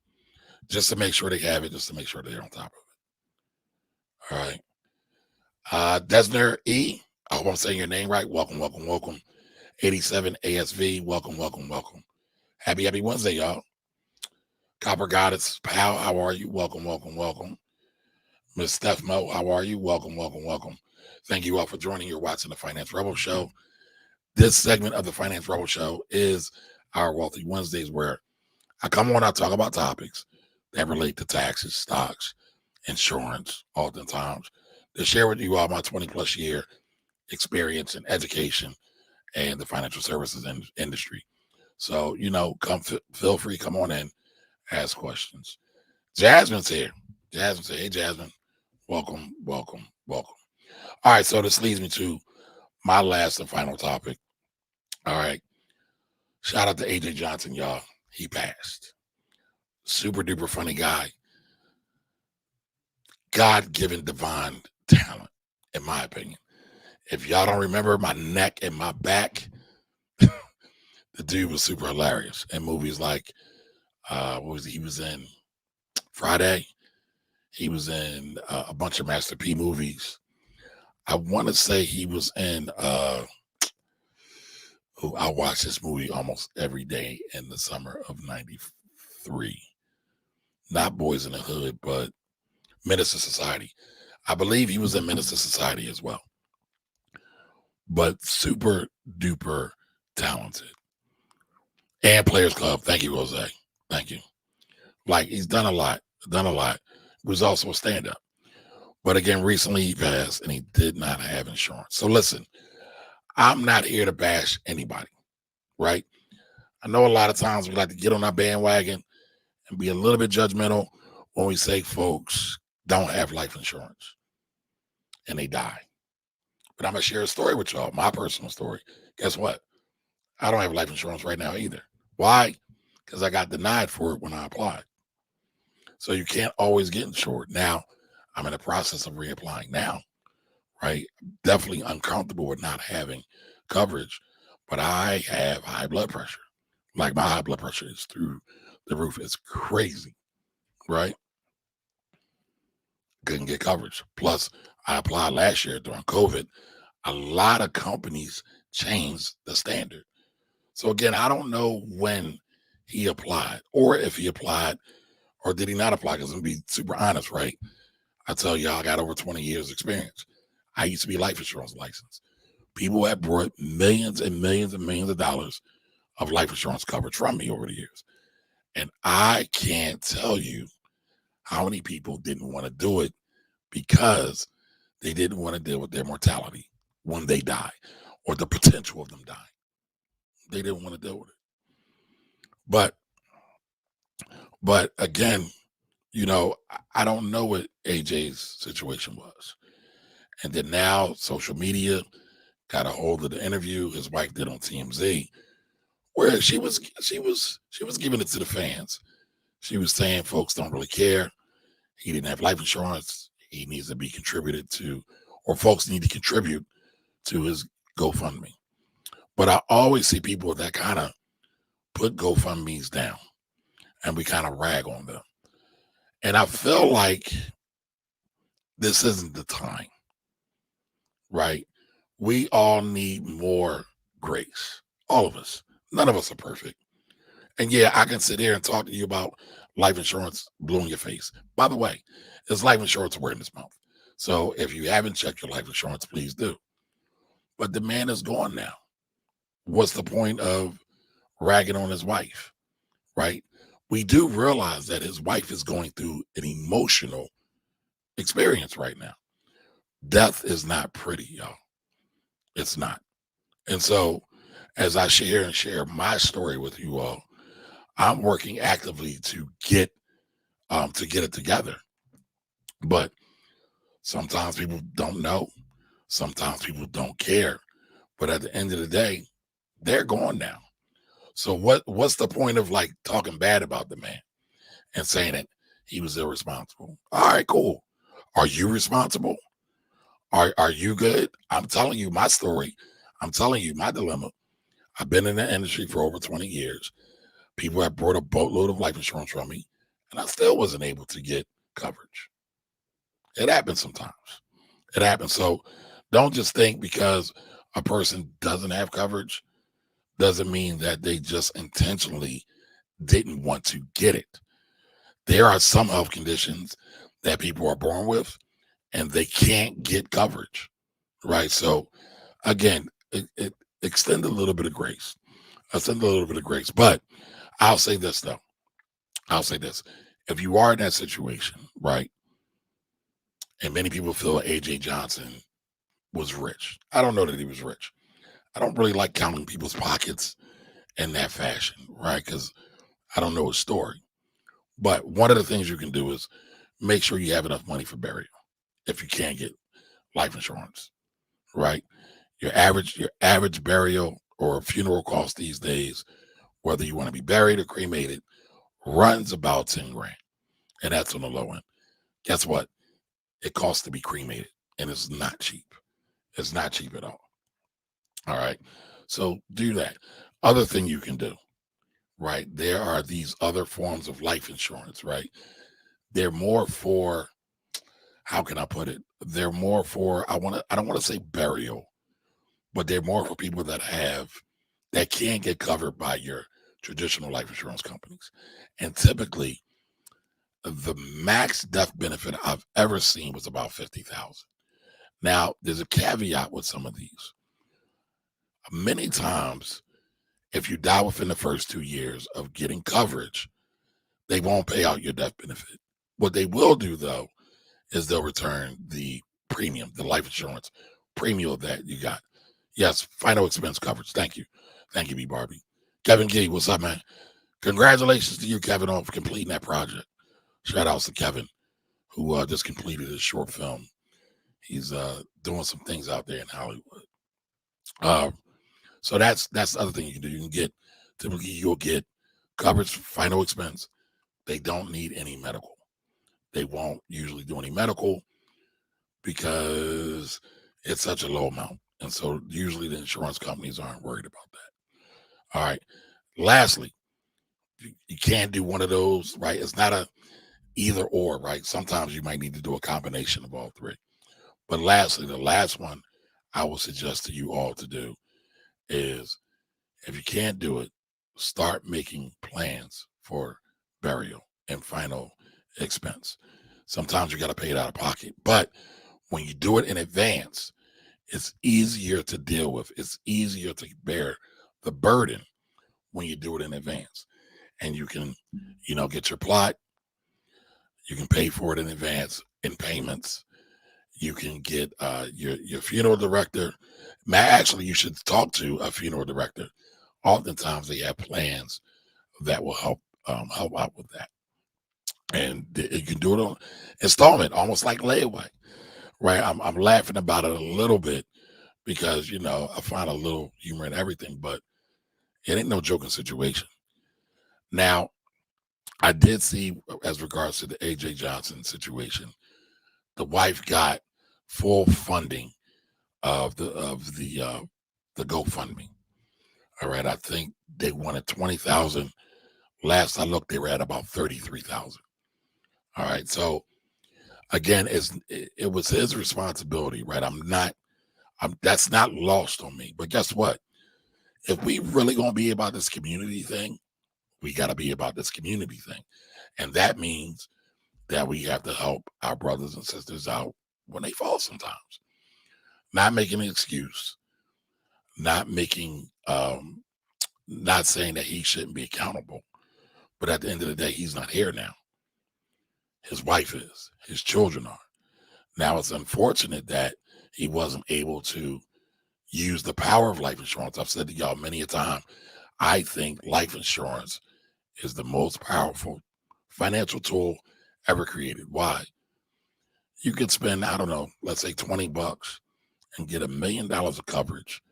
Just to make sure they have it, just to make sure they're on top of it. All right. Desner E, I hope I'm saying your name right. Welcome, welcome, welcome. 87 ASV, welcome, welcome, welcome. Happy Wednesday, y'all. Copper Goddess Pal, how are you? Welcome, welcome, welcome. Miss Steph Mo, how are you? Welcome, welcome, welcome. Thank you all for joining. You're watching the Finance Rebel Show. This segment of the Finance Rebel Show is our Wealthy Wednesdays, where I come on, I talk about topics that relate to taxes, stocks, insurance, oftentimes, to share with you all my 20 plus year experience in education and the financial services industry. So, feel free, come on in, ask questions. Jasmine's here. Jasmine's here. Hey, Jasmine. Welcome, welcome, welcome. All right, so this leads me to my last and final topic. All right. Shout out to AJ Johnson, y'all. He passed. Super duper funny guy. God-given divine talent, in my opinion. If y'all don't remember my neck and my back, the dude was super hilarious in movies like he was in Friday. He was in a bunch of Master P movies. I want to say he was in I watched this movie almost every day in the summer of 93. Not Boys in the Hood, but Menace to Society. I believe he was in Menace to Society as well. But super duper talented. And Players Club. Thank you, Jose. Thank you. Like, he's done a lot. He was also a stand-up. But again, recently he passed and he did not have insurance. So listen, I'm not here to bash anybody, right? I know a lot of times we like to get on our bandwagon and be a little bit judgmental when we say folks don't have life insurance and they die. But I'm going to share a story with y'all, my personal story. Guess what? I don't have life insurance right now either, Why? Because I got denied for it when I applied. So you can't always get insured. Now, I'm in the process of reapplying now, right? Definitely uncomfortable with not having coverage, but I have high blood pressure. Like my high blood pressure is through the roof. It's crazy, right? Couldn't get coverage. Plus, I applied last year during COVID. A lot of companies changed the standard. So again, I don't know when he applied or if he applied or did he not apply? Because I'm gonna be super honest, right? I tell y'all I got over 20 years experience. I used to be life insurance licensed. People have brought millions and millions and millions of dollars of life insurance coverage from me over the years. And I can't tell you how many people didn't want to do it because they didn't want to deal with their mortality when they die or the potential of them dying. They didn't want to deal with it. But again, I don't know what AJ's situation was. And then now social media got a hold of the interview his wife did on TMZ, where she was giving it to the fans. She was saying folks don't really care. He didn't have life insurance. He needs to be contributed to, or folks need to contribute to his GoFundMe. But I always see people that kind of put GoFundMe's down and we kind of rag on them. And I feel like this isn't the time, right? We all need more grace. All of us. None of us are perfect. And yeah, I can sit here and talk to you about life insurance blue in your face. By the way, it's Life Insurance Awareness Month. So if you haven't checked your life insurance, please do. But the man is gone now. What's the point of ragging on his wife, right? We do realize that his wife is going through an emotional experience right now. Death is not pretty, y'all. It's not. And so as I share my story with you all, I'm working actively to get it together. But sometimes people don't know. Sometimes people don't care. But at the end of the day, they're gone now. So what's the point of like talking bad about the man and saying that he was irresponsible? All right, cool. Are you responsible? Are you good? I'm telling you my story. I'm telling you my dilemma. I've been in the industry for over 20 years. People have brought a boatload of life insurance from me, and I still wasn't able to get coverage. It happens sometimes. It happens. So don't just think because a person doesn't have coverage doesn't mean that they just intentionally didn't want to get it. There are some health conditions that people are born with and they can't get coverage, right? So again, extend a little bit of grace. Extend a little bit of grace. But I'll say this though. I'll say this. If you are in that situation, right? And many people feel that AJ Johnson was rich. I don't know that he was rich. I don't really like counting people's pockets in that fashion, right? Because I don't know his story. But one of the things you can do is make sure you have enough money for burial if you can't get life insurance, right? Your average burial or funeral cost these days, whether you want to be buried or cremated, runs about 10 grand. And that's on the low end. Guess what? It costs to be cremated. And it's not cheap. It's not cheap at all. All right. So do that. Other thing you can do, right? There are these other forms of life insurance, right? They're more for, how can I put it? They're more for, I don't want to say burial, but they're more for people that can get covered by your traditional life insurance companies. And typically the max death benefit I've ever seen was about 50,000. Now, there's a caveat with some of these. Many times, if you die within the first 2 years of getting coverage, they won't pay out your death benefit. What they will do, though, is they'll return the premium, the life insurance premium that you got. Yes, final expense coverage. Thank you. Thank you, B. Barbie. Kevin Gee, what's up, man? Congratulations to you, Kevin, on completing that project. Shout outs to Kevin, who just completed his short film. He's doing some things out there in Hollywood. So that's the other thing you can do. You can get Typically, you'll get coverage for final expense. They don't need any medical. They won't usually do any medical because it's such a low amount. And so usually the insurance companies aren't worried about that. All right. Lastly, you can't do one of those, right? It's not a either or, right? Sometimes you might need to do a combination of all three. But lastly, the last one I would suggest to you all to do is, if you can't do it, start making plans for burial and final expense. Sometimes you got to pay it out of pocket, but when you do it in advance, it's easier to deal with. It's easier to bear the burden when you do it in advance. And you can, get your plot. You can pay for it in advance in payments. You can get your funeral director. Actually, you should talk to a funeral director. Oftentimes, they have plans that will help out with that, and you can do it on installment, almost like layaway, right? I'm laughing about it a little bit because I find a little humor in everything, but it ain't no joking situation. Now, I did see, as regards to the AJ Johnson situation, the wife got full funding of the GoFundMe. All right, I think they wanted 20,000. Last I looked, they were at about 33,000. All right, so again, it was his responsibility, right? That's not lost on me. But guess what? If we really gonna be about this community thing, we got to be about this community thing, and that means that we have to help our brothers and sisters out when they fall sometimes. Not making an excuse, not making, not saying that he shouldn't be accountable, but at the end of the day, he's not here now. His wife is, his children are. Now it's unfortunate that he wasn't able to use the power of life insurance. I've said to y'all many a time, I think life insurance is the most powerful financial tool ever created. Why? You could spend, I don't know, let's say $20 and get $1 million of coverage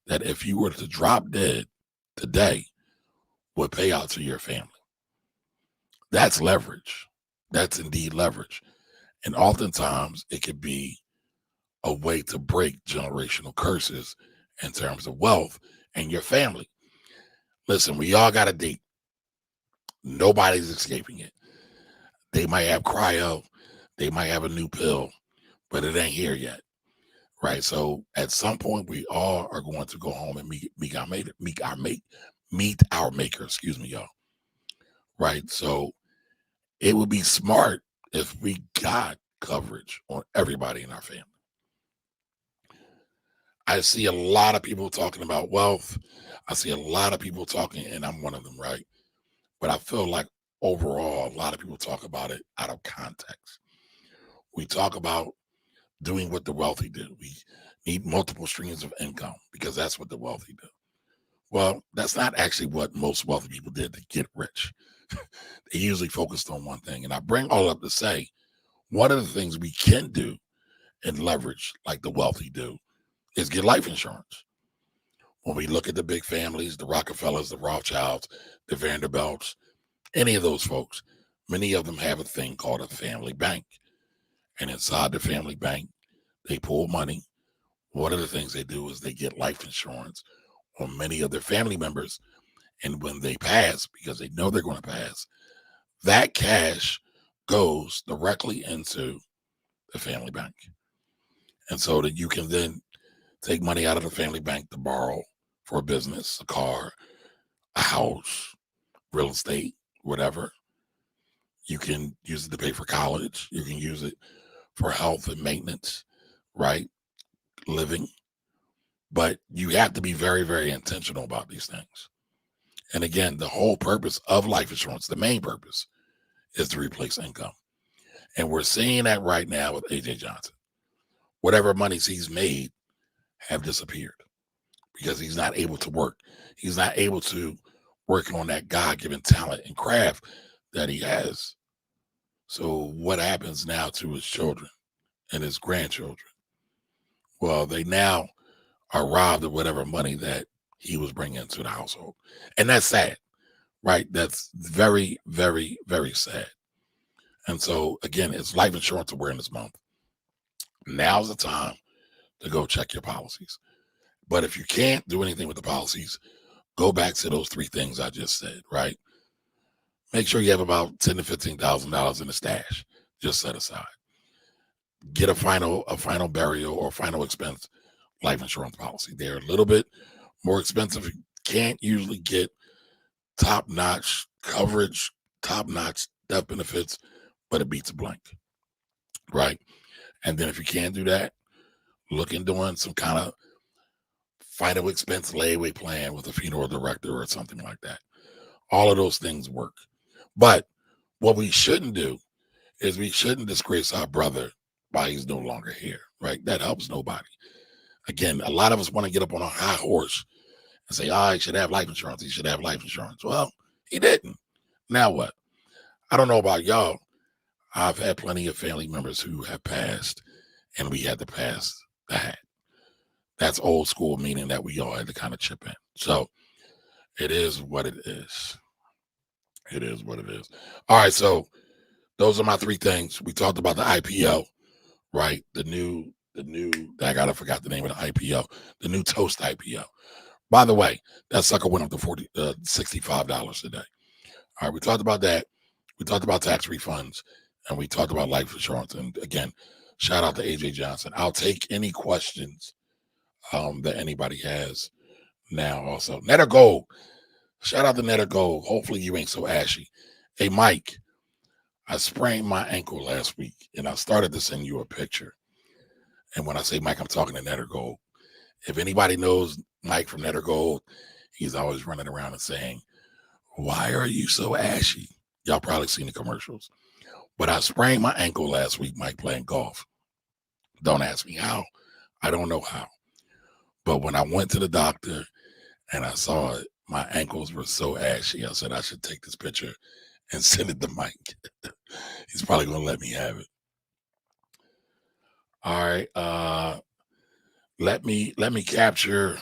that if you were to drop dead today would pay out to your family. That's leverage. That's indeed leverage. And oftentimes it could be a way to break generational curses in terms of wealth and your family. Listen, we all got a date. Nobody's escaping it. They might have cryo, they might have a new pill, but it ain't here yet. Right. So at some point we all are going to go home and meet our maker, excuse me, y'all. Right. So it would be smart if we got coverage on everybody in our family. I see a lot of people talking about wealth. I see a lot of people talking, and I'm one of them, right? But I feel like overall, a lot of people talk about it out of context. We talk about doing what the wealthy do. We need multiple streams of income because that's what the wealthy do. Well, that's not actually what most wealthy people did to get rich. They usually focused on one thing. And I bring all up to say, one of the things we can do and leverage like the wealthy do is get life insurance. When we look at the big families, the Rockefellers, the Rothschilds, the Vanderbilts, any of those folks, many of them have a thing called a family bank. And inside the family bank, they pull money. One of the things they do is they get life insurance on many of their family members. And when they pass, because they know they're going to pass, that cash goes directly into the family bank. And so that you can then take money out of the family bank to borrow for a business, a car, a house, real estate, whatever. You can use it to pay for college. You can use it for health and maintenance, right? Living. But you have to be very, very intentional about these things. And again, the whole purpose of life insurance, the main purpose, is to replace income. And we're seeing that right now with AJ Johnson. Whatever monies he's made have disappeared because he's not able to work. He's not able to work on that God-given talent and craft that he has. So what happens now to his children and his grandchildren? Well, they now are robbed of whatever money that he was bringing into the household. And that's sad, right? That's very, very, very sad. And so, again, it's Life Insurance Awareness Month. Now's the time to go check your policies. But if you can't do anything with the policies, go back to those three things I just said, right? Make sure you have about $10,000 to $15,000 in the stash just set aside. Get a final burial or final expense life insurance policy. They're a little bit more expensive. You can't usually get top-notch coverage, top-notch death benefits, but it beats a blank, right? And then if you can't do that, look in doing some kind of final expense layaway plan with a funeral director or something like that. All of those things work. But what we shouldn't do is we shouldn't disgrace our brother by he's no longer here, right? That helps nobody. Again, a lot of us want to get up on a high horse and say, he should have life insurance. He should have life insurance. Well, he didn't. Now what? I don't know about y'all. I've had plenty of family members who have passed, and we had to pass the hat. That's old school, meaning that we all had to kind of chip in. So it is what it is. It is what it is. All right, so those are my three things. We talked about the IPO, right? The new, I forgot the name of the IPO, the new Toast IPO. By the way, that sucker went up to $65 today. All right, we talked about that. We talked about tax refunds, and we talked about life insurance. And again, shout out to AJ Johnson. I'll take any questions that anybody has now. Also, Netter Gold. Shout out to Netter Gold. Hopefully you ain't so ashy. Hey, Mike, I sprained my ankle last week, and I started to send you a picture. And when I say Mike, I'm talking to Netter Gold. If anybody knows Mike from Netter Gold, he's always running around and saying, "Why are you so ashy?" Y'all probably seen the commercials. But I sprained my ankle last week, Mike, playing golf. Don't ask me how. I don't know how. But when I went to the doctor and I saw it, my ankles were so ashy. I said I should take this picture and send it to Mike. He's probably going to let me have it. All right. Let me capture it.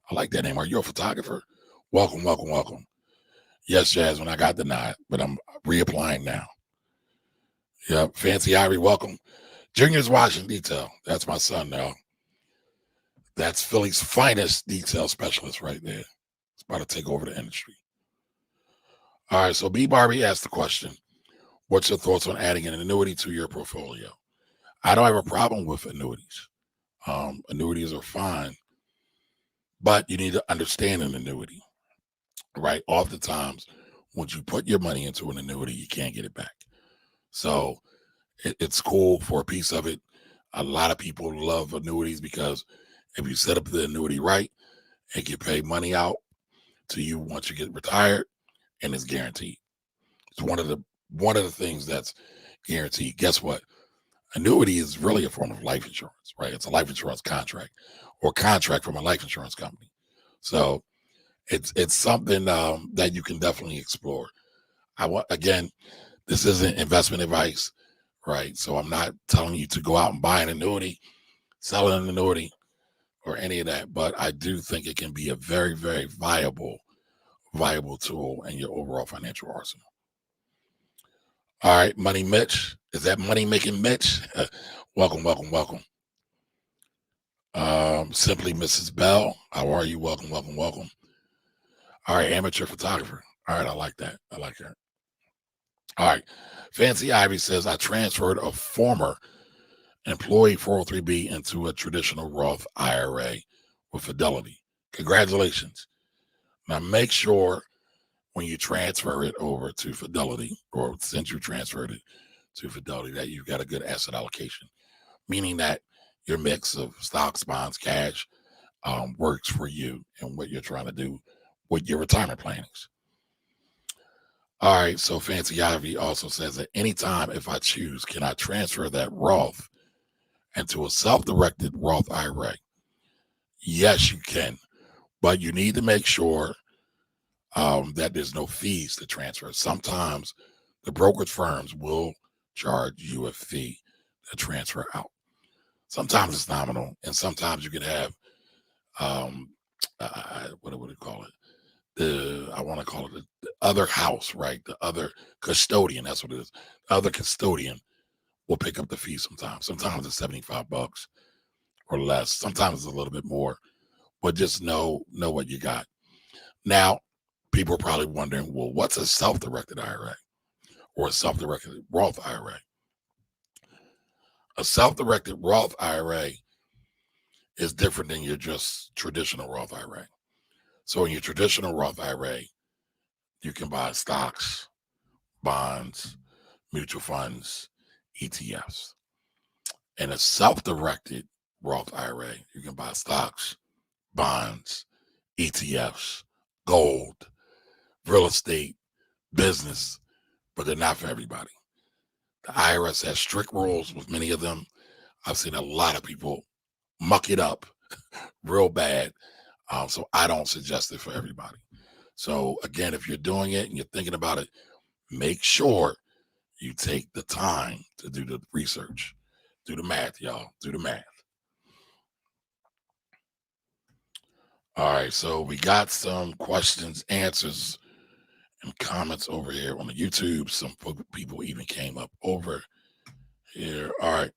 I like that name. Are you a photographer? Welcome, welcome, welcome. Yes, Jasmine, I got denied, but I'm reapplying now. Yep. Fancy Ivory, welcome. Junior's watching detail. That's my son now. That's Philly's finest detail specialist right there. It's about to take over the industry. All right, so B Barbie asked the question, what's your thoughts on adding an annuity to your portfolio? I don't have a problem with annuities. Annuities are fine, but you need to understand an annuity, right? Oftentimes, once you put your money into an annuity, you can't get it back. So it's cool for a piece of it. A lot of people love annuities because if you set up the annuity right, it can pay money out to you once you get retired, and it's guaranteed. It's one of the things that's guaranteed. Guess what? Annuity is really a form of life insurance, right? It's a life insurance contract or contract from a life insurance company. So it's something that you can definitely explore. Again, this isn't investment advice, right? So I'm not telling you to go out and buy an annuity, sell an annuity, or any of that. But I do think it can be a very, very viable tool in your overall financial arsenal. All right, Money Mitch. Is that Money Making Mitch? Welcome, welcome, welcome. Simply Mrs. Bell. How are you? Welcome, welcome, welcome. All right, amateur photographer. All right, I like that. I like that. All right. Fancy Ivy says, I transferred a former employee 403B into a traditional Roth IRA with Fidelity. Congratulations. Now make sure when you transfer it over to Fidelity, or since you transferred it to Fidelity, that you've got a good asset allocation, meaning that your mix of stocks, bonds, cash works for you and what you're trying to do with your retirement plannings. All right, so Fancy Ivy also says that anytime if I choose, can I transfer that Roth into a self-directed Roth IRA? Yes, you can, but you need to make sure that there's no fees to transfer. Sometimes the brokerage firms will charge you a fee to transfer out. Sometimes it's nominal, and sometimes you can have what would you call it? I want to call it the other house, right? The other custodian. That's what it is. The other custodian will pick up the fee sometimes. Sometimes it's $75 or less. Sometimes it's a little bit more. But just know what you got. Now, people are probably wondering, well, what's a self-directed IRA or a self-directed Roth IRA? A self-directed Roth IRA is different than your just traditional Roth IRA. So in your traditional Roth IRA, you can buy stocks, bonds, mutual funds, ETFs. In a self-directed Roth IRA, you can buy stocks, bonds, ETFs, gold, real estate, business, but they're not for everybody. The IRS has strict rules with many of them. I've seen a lot of people muck it up real bad. So I don't suggest it for everybody. So again, if you're doing it and you're thinking about it, make sure you take the time to do the research. Do the math, y'all. Do the math. All right, so we got some questions, answers, and comments over here on the YouTube. Some people even came up over here. All right.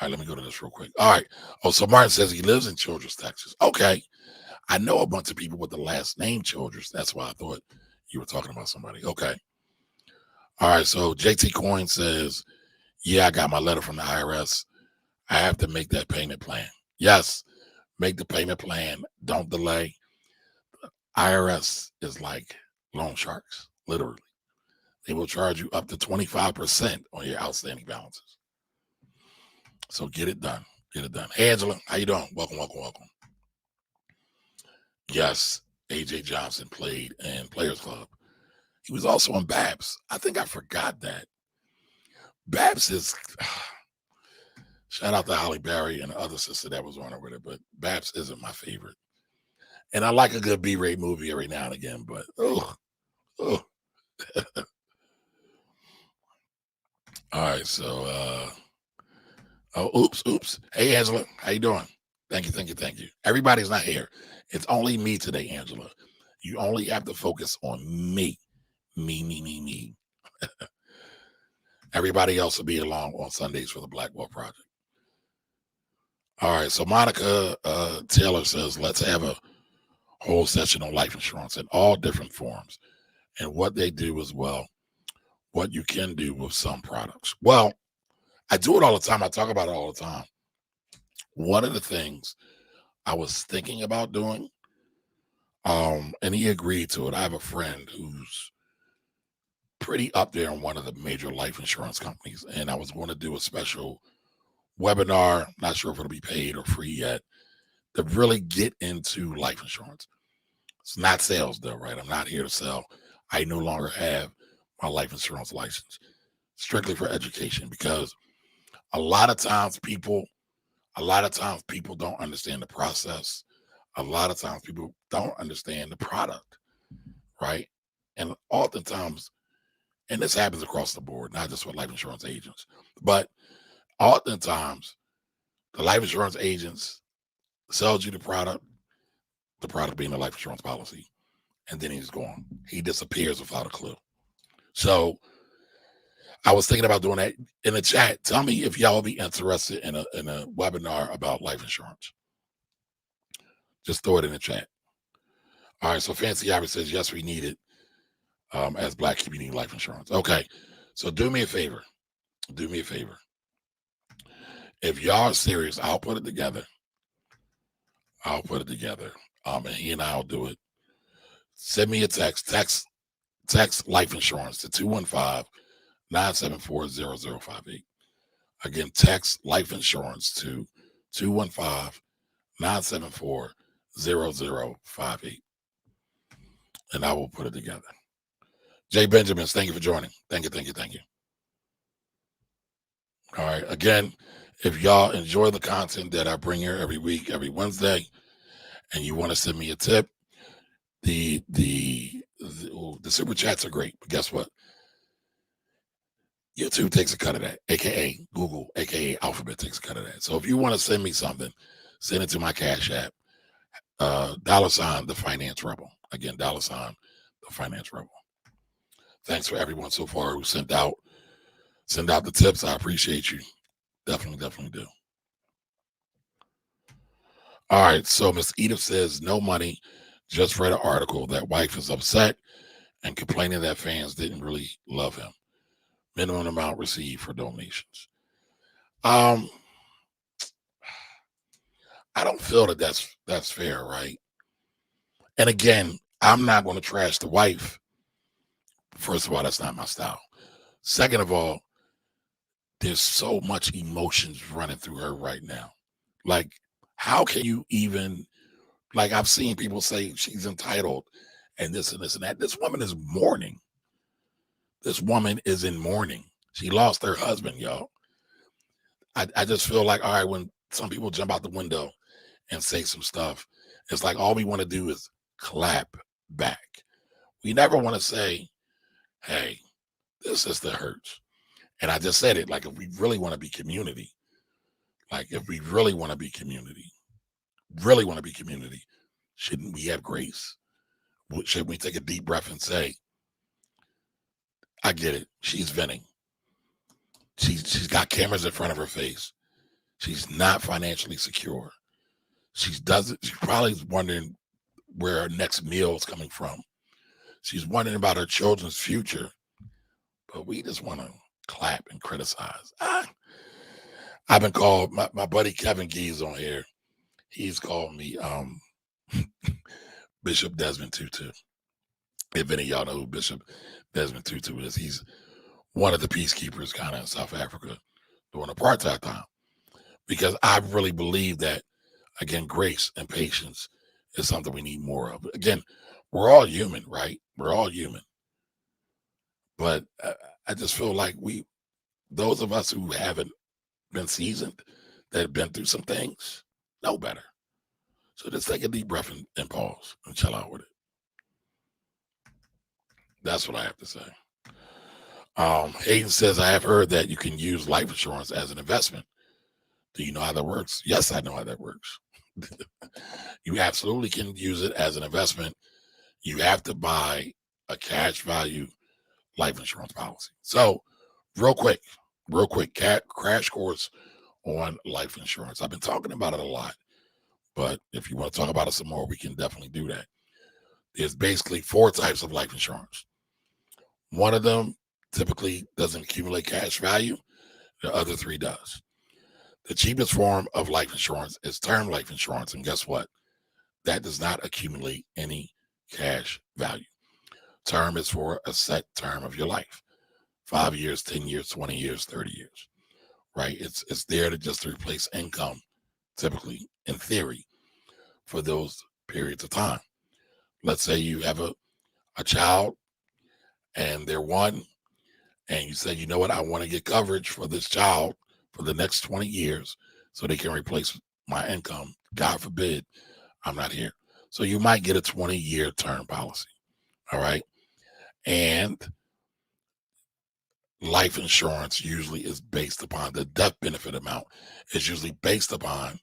All right, let me go to this real quick. All right. Oh, so Martin says he lives in Childress, Texas. Okay. I know a bunch of people with the last name Childress. That's why I thought you were talking about somebody. Okay. All right. So JT Coin says, yeah, I got my letter from the IRS. I have to make that payment plan. Yes, make the payment plan. Don't delay. IRS is like loan sharks, literally. They will charge you up to 25% on your outstanding balances. So get it done. Get it done. Hey, Angela, how you doing? Welcome, welcome, welcome. Yes, AJ Johnson played in Players Club. He was also on Babs. I think I forgot that. Babs is shout out to Holly Berry and the other sister that was on it with her, but Babs isn't my favorite. And I like a good B-rate movie every now and again, but oh. All right, so oops. Hey Angela, how you doing? Thank you. Everybody's not here. It's only me today, Angela. You only have to focus on me. Me. Everybody else will be along on Sundays for the Blackwell Project. All right, so Monica Taylor says, let's have a whole session on life insurance in all different forms and what they do as well, what you can do with some products. Well, I do it all the time. I talk about it all the time. One of the things I was thinking about doing, and he agreed to it. I have a friend who's pretty up there in one of the major life insurance companies, and I was going to do a special webinar, not sure if it'll be paid or free yet, to really get into life insurance. It's not sales though, right? I'm not here to sell. I no longer have my life insurance license, strictly for education, because a lot of times people don't understand the process. A lot of times people don't understand the product, right? And oftentimes, and this happens across the board, not just with life insurance agents, but oftentimes the life insurance agents sells you the product being a life insurance policy, and then he's gone. He disappears without a clue. So I was thinking about doing that in the chat. Tell me if y'all be interested in a webinar about life insurance. Just throw it in the chat. All right. So Fancy Ivory says, yes, we need it as Black community life insurance. Okay. So do me a favor. If y'all are serious, I'll put it together. And he and I'll do it. Send me a text life insurance to 215-974-0058. Again, text life insurance to 215-974-0058. And I will put it together. Jay Benjamins, thank you for joining. Thank you. All right. Again, if y'all enjoy the content that I bring here every week, every Wednesday, and you want to send me a tip, the super chats are great. But guess what? YouTube takes a cut of that, aka Google, aka Alphabet takes a cut of that. So if you want to send me something, send it to my Cash App, $ the Finance Rebel. Again, $ the Finance Rebel. Thanks for everyone so far who sent out the tips. I appreciate you. Definitely do. All right. So Miss Edith says no money. Just read an article that wife is upset and complaining that fans didn't really love him. Minimum amount received for donations. I don't feel that that's fair, right? And again, I'm not going to trash the wife. First of all, that's not my style. Second of all, there's so much emotions running through her right now. Like, how can you even, like, I've seen people say she's entitled and this and this and that. This woman is mourning. This woman is in mourning. She lost her husband, y'all. I just feel like, all right, when some people jump out the window and say some stuff, it's like all we want to do is clap back. We never want to say, hey, this sister hurts. And I just said it, like, if we really want to be community, shouldn't we have grace? Should we take a deep breath and say, I get it. She's venting. She's got cameras in front of her face. She's not financially secure. She probably wondering where her next meal is coming from. She's wondering about her children's future. But we just want to clap and criticize. I've been called, my buddy Kevin Gee's on here. He's called me Bishop Desmond Tutu. If any of y'all know who Bishop Desmond Tutu is, he's one of the peacekeepers kind of in South Africa during apartheid time. Because I really believe that, again, grace and patience is something we need more of. Again, we're all human, right? We're all human. But I just feel like those of us who haven't been seasoned, that have been through some things, know better. So just take a deep breath and pause and chill out with it. That's what I have to say. Hayden says, I have heard that you can use life insurance as an investment. Do you know how that works? Yes, I know how that works. You absolutely can use it as an investment. You have to buy a cash value life insurance policy. So real quick, crash course on life insurance. I've been talking about it a lot, but if you want to talk about it some more, we can definitely do that. There's basically 4 types of life insurance. One of them typically doesn't accumulate cash value. The other 3 does. The cheapest form of life insurance is term life insurance. And guess what? That does not accumulate any cash value. Term is for a set term of your life. 5 years, 10 years, 20 years, 30 years, right? It's there to replace income, typically, in theory, for those periods of time. Let's say you have a child and they're 1, and you say, you know what, I want to get coverage for this child for the next 20 years so they can replace my income. God forbid I'm not here. So you might get a 20-year term policy. All right. And life insurance usually is based upon the death benefit amount. It's usually based upon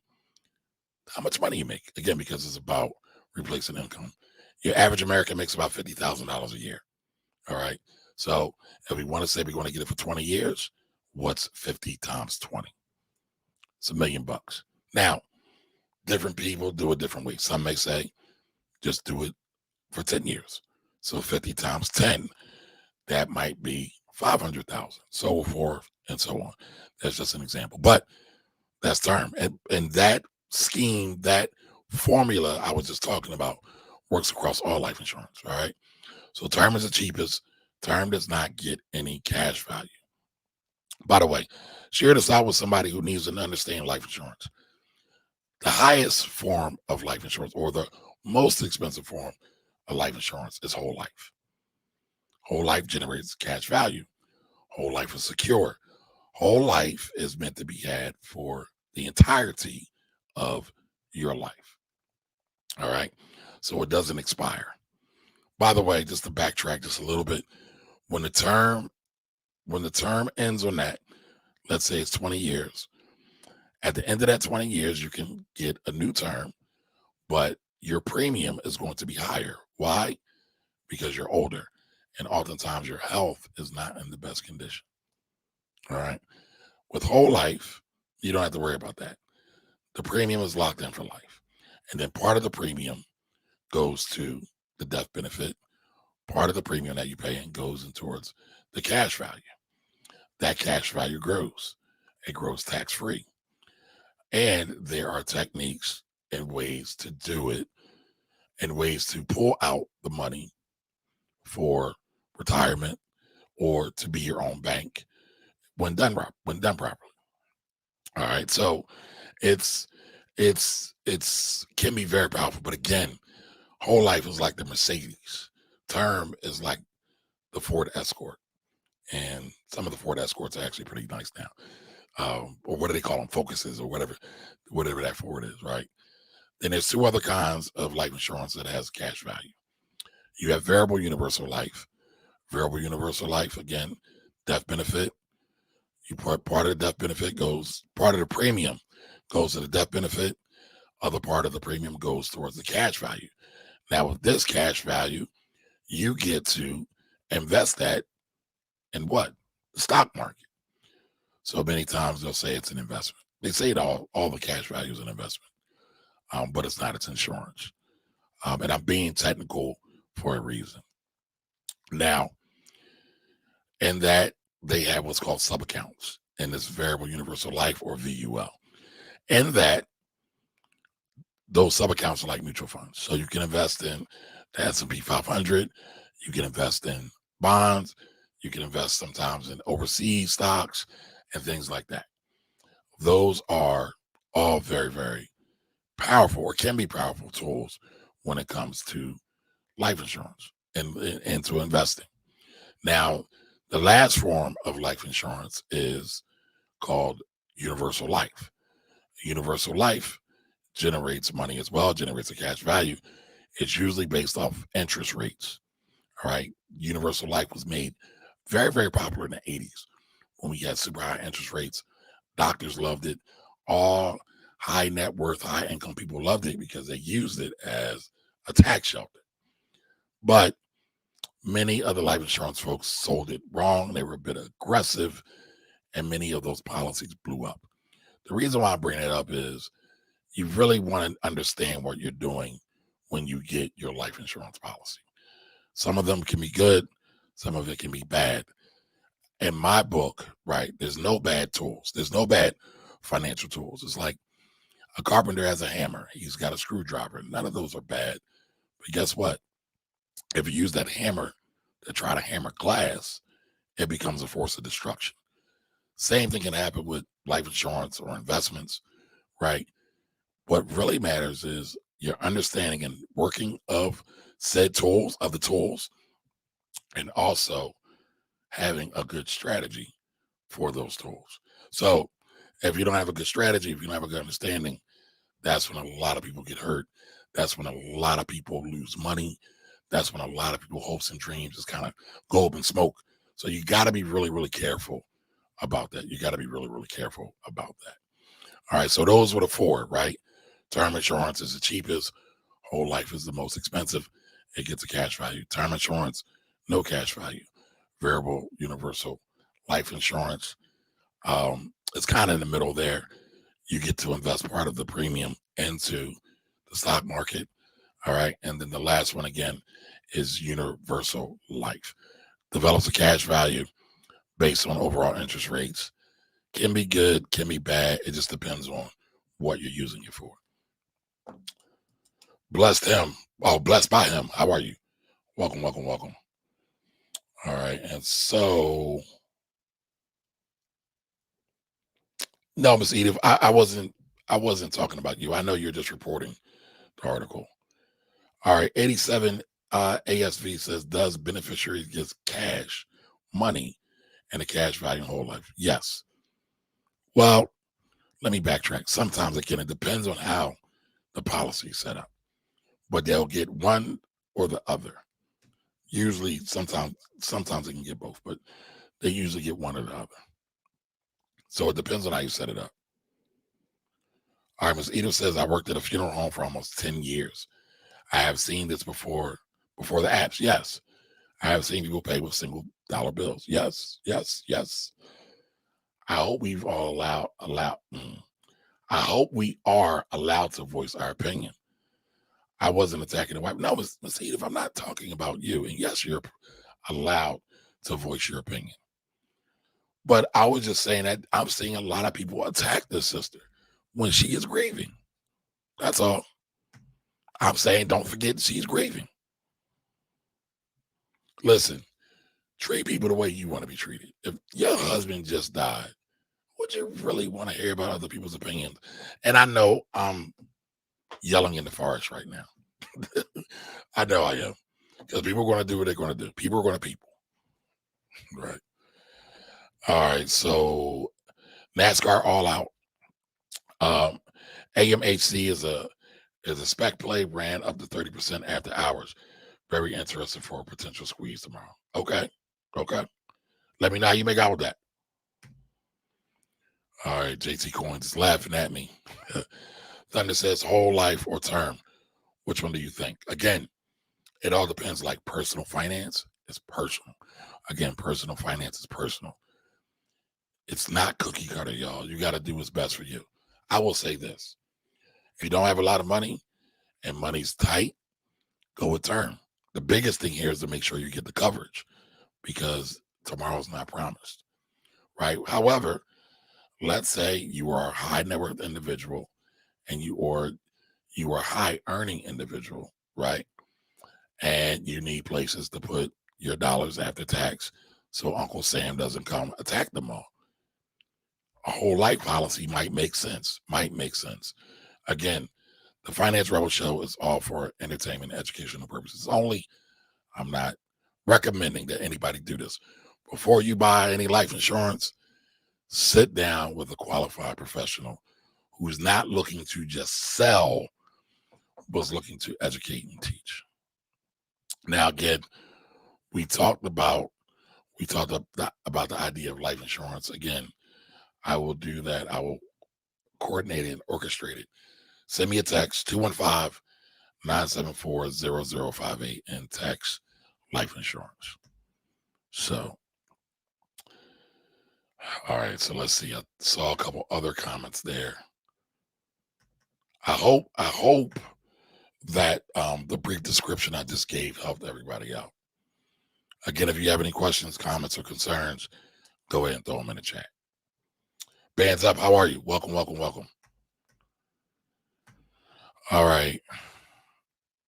how much money you make. Again, because it's about replacing income. Your average American makes about $50,000 a year. All right. So if we want to say we're going to get it for 20 years, what's 50 times 20? It's $1 million. Now, different people do it different ways. Some may say, just do it for 10 years. So 50 times 10, that might be 500,000, so forth and so on. That's just an example, but that's term. And that scheme, that formula I was just talking about works across all life insurance. All right. So term is the cheapest. Term does not get any cash value. By the way, share this out with somebody who needs to understand life insurance. The highest form of life insurance, or the most expensive form of life insurance, is whole life. Whole life generates cash value. Whole life is secure. Whole life is meant to be had for the entirety of your life. All right. So it doesn't expire. By the way, just to backtrack just a little bit, when the term when the term ends on that, let's say it's 20 years. At the end of that 20 years, you can get a new term, but your premium is going to be higher. Why? Because you're older. And oftentimes your health is not in the best condition. All right. With whole life, you don't have to worry about that. The premium is locked in for life. And then part of the premium goes to the death benefit. Part of the premium that you pay in goes in towards the cash value. That cash value grows. It grows tax free. And there are techniques and ways to do it and ways to pull out the money for retirement or to be your own bank when done properly. All right. So it's can be very powerful. But again, whole life is like the Mercedes. Term is like the Ford Escort. And some of the Ford Escorts are actually pretty nice now. Or what do they call them? Focuses or whatever that Ford is, right? Then there's two other kinds of life insurance that has cash value. You have variable universal life. Variable universal life, again, death benefit. You part of the death benefit goes, part of the premium goes to the death benefit. Other part of the premium goes towards the cash value. Now, with this cash value, you get to invest that in what? The stock market. So many times they'll say it's an investment. They say it all the cash value is an investment, but it's not. It's insurance. And I'm being technical for a reason. Now, in that they have what's called sub-accounts in this variable universal life or VUL. In that, those sub-accounts are like mutual funds. So you can invest in the S&P 500. You can invest in bonds. You can invest sometimes in overseas stocks and things like that. Those are all very, very powerful or can be powerful tools when it comes to life insurance and to investing. Now, the last form of life insurance is called universal life. Universal life generates money as well, generates a cash value. It's usually based off interest rates. All right. Universal life was made very, very popular in the 80s when we had super high interest rates. Doctors loved it. All high net worth, high income people loved it because they used it as a tax shelter. But many other life insurance folks sold it wrong. They were a bit aggressive, and many of those policies blew up. The reason why I bring it up is you really want to understand what you're doing when you get your life insurance policy. Some of them can be good, some of it can be bad. In my book, right, there's no bad tools. There's no bad financial tools. It's like a carpenter has a hammer. He's got a screwdriver. None of those are bad. But guess what? If you use that hammer to try to hammer glass, it becomes a force of destruction. Same thing can happen with life insurance or investments, right? What really matters is your understanding and working of said tools, of the tools, and also having a good strategy for those tools. So if you don't have a good strategy, if you don't have a good understanding, that's when a lot of people get hurt. That's when a lot of people lose money. That's when a lot of people hopes and dreams just kind of go up in smoke. So you got to be really, really careful about that. You got to be really, really careful about that. All right. So those were the four, right? Term insurance is the cheapest. Whole life is the most expensive. It gets a cash value. Term insurance, no cash value. Variable universal life insurance. It's kind of in the middle there. You get to invest part of the premium into the stock market. All right. And then the last one again is universal life. Develops a cash value based on overall interest rates. Can be good, can be bad. It just depends on what you're using it for. Blessed him. Oh, blessed by him. How are you? Welcome, welcome, welcome. All right. And so, no, Miss Edith, I wasn't talking about you. I know you're just reporting the article. All right. 87 ASV says, does beneficiaries get cash money and a cash value in whole life? Yes. Well, let me backtrack. Sometimes again, it depends on how the policy is set up, but they'll get one or the other. Usually, sometimes they can get both, but They usually get one or the other. So it depends on how you set it up. All right, Ms. Edith says, I worked at a funeral home for almost 10 years. I have seen this before the apps. Yes. I have seen people pay with single dollar bills. Yes, yes, yes. I hope we've all I hope we are allowed to voice our opinion. I wasn't attacking the wife. No, Ms. Edith, I'm not talking about you. And yes, you're allowed to voice your opinion. But I was just saying that I'm seeing a lot of people attack this sister when she is grieving. That's all. I'm saying don't forget she's grieving. Listen, treat people the way you want to be treated. If your husband just died, would you really want to hear about other people's opinions? And I know I'm yelling in the forest right now. I know I am. Because people are going to do what they're going to do. People are going to people. Right. All right. So NASCAR All Out. AMHC is a spec play, ran up to 30% after hours. Very interested for a potential squeeze tomorrow. Okay. Let me know how you make out with that. All right, JT Coins is laughing at me. Thunder says whole life or term. Which one do you think? Again, it all depends. Like personal finance is personal. Again, personal finance is personal. It's not cookie cutter, y'all. You got to do what's best for you. I will say this. If you don't have a lot of money and money's tight, go with term. The biggest thing here is to make sure you get the coverage because tomorrow's not promised, right? However, let's say you are a high net worth individual and you are a high earning individual, right? And you need places to put your dollars after tax so Uncle Sam doesn't come attack them all. A whole life policy might make sense. Again, the Finance Rebel Show is all for entertainment, educational purposes only. I'm not recommending that anybody do this. Before you buy any life insurance, sit down with a qualified professional who's not looking to just sell, but looking to educate and teach. Now, again, we talked about the idea of life insurance. Again, I will do that. I will coordinate it and orchestrate it. Send me a text, 215-974-0058, and text life insurance. So, all right. So let's see. I saw a couple other comments there. I hope that the brief description I just gave helped everybody out. Again, if you have any questions, comments, or concerns, go ahead and throw them in the chat. Bands up, how are you? Welcome. All right.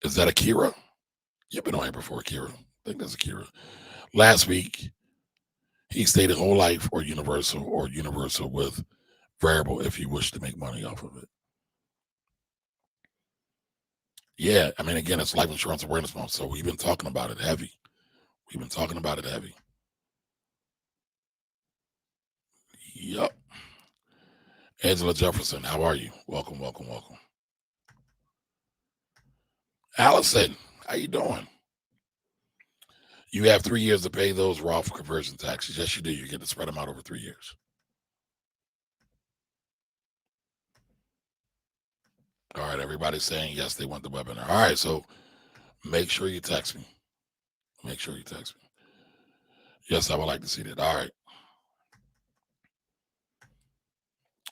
Is that Akira? You've been on here before, Akira. I think that's Akira. Last week, he stated whole life or universal with variable if you wish to make money off of it. Yeah, I mean, again, it's Life Insurance Awareness Month, so we've been talking about it heavy. Yep. Angela Jefferson, how are you? Welcome. Allison, how you doing? You have 3 years to pay those Roth conversion taxes. Yes, you do. You get to spread them out over 3 years. All right, everybody's saying yes, they want the webinar. All right, so make sure you text me. Yes, I would like to see that. All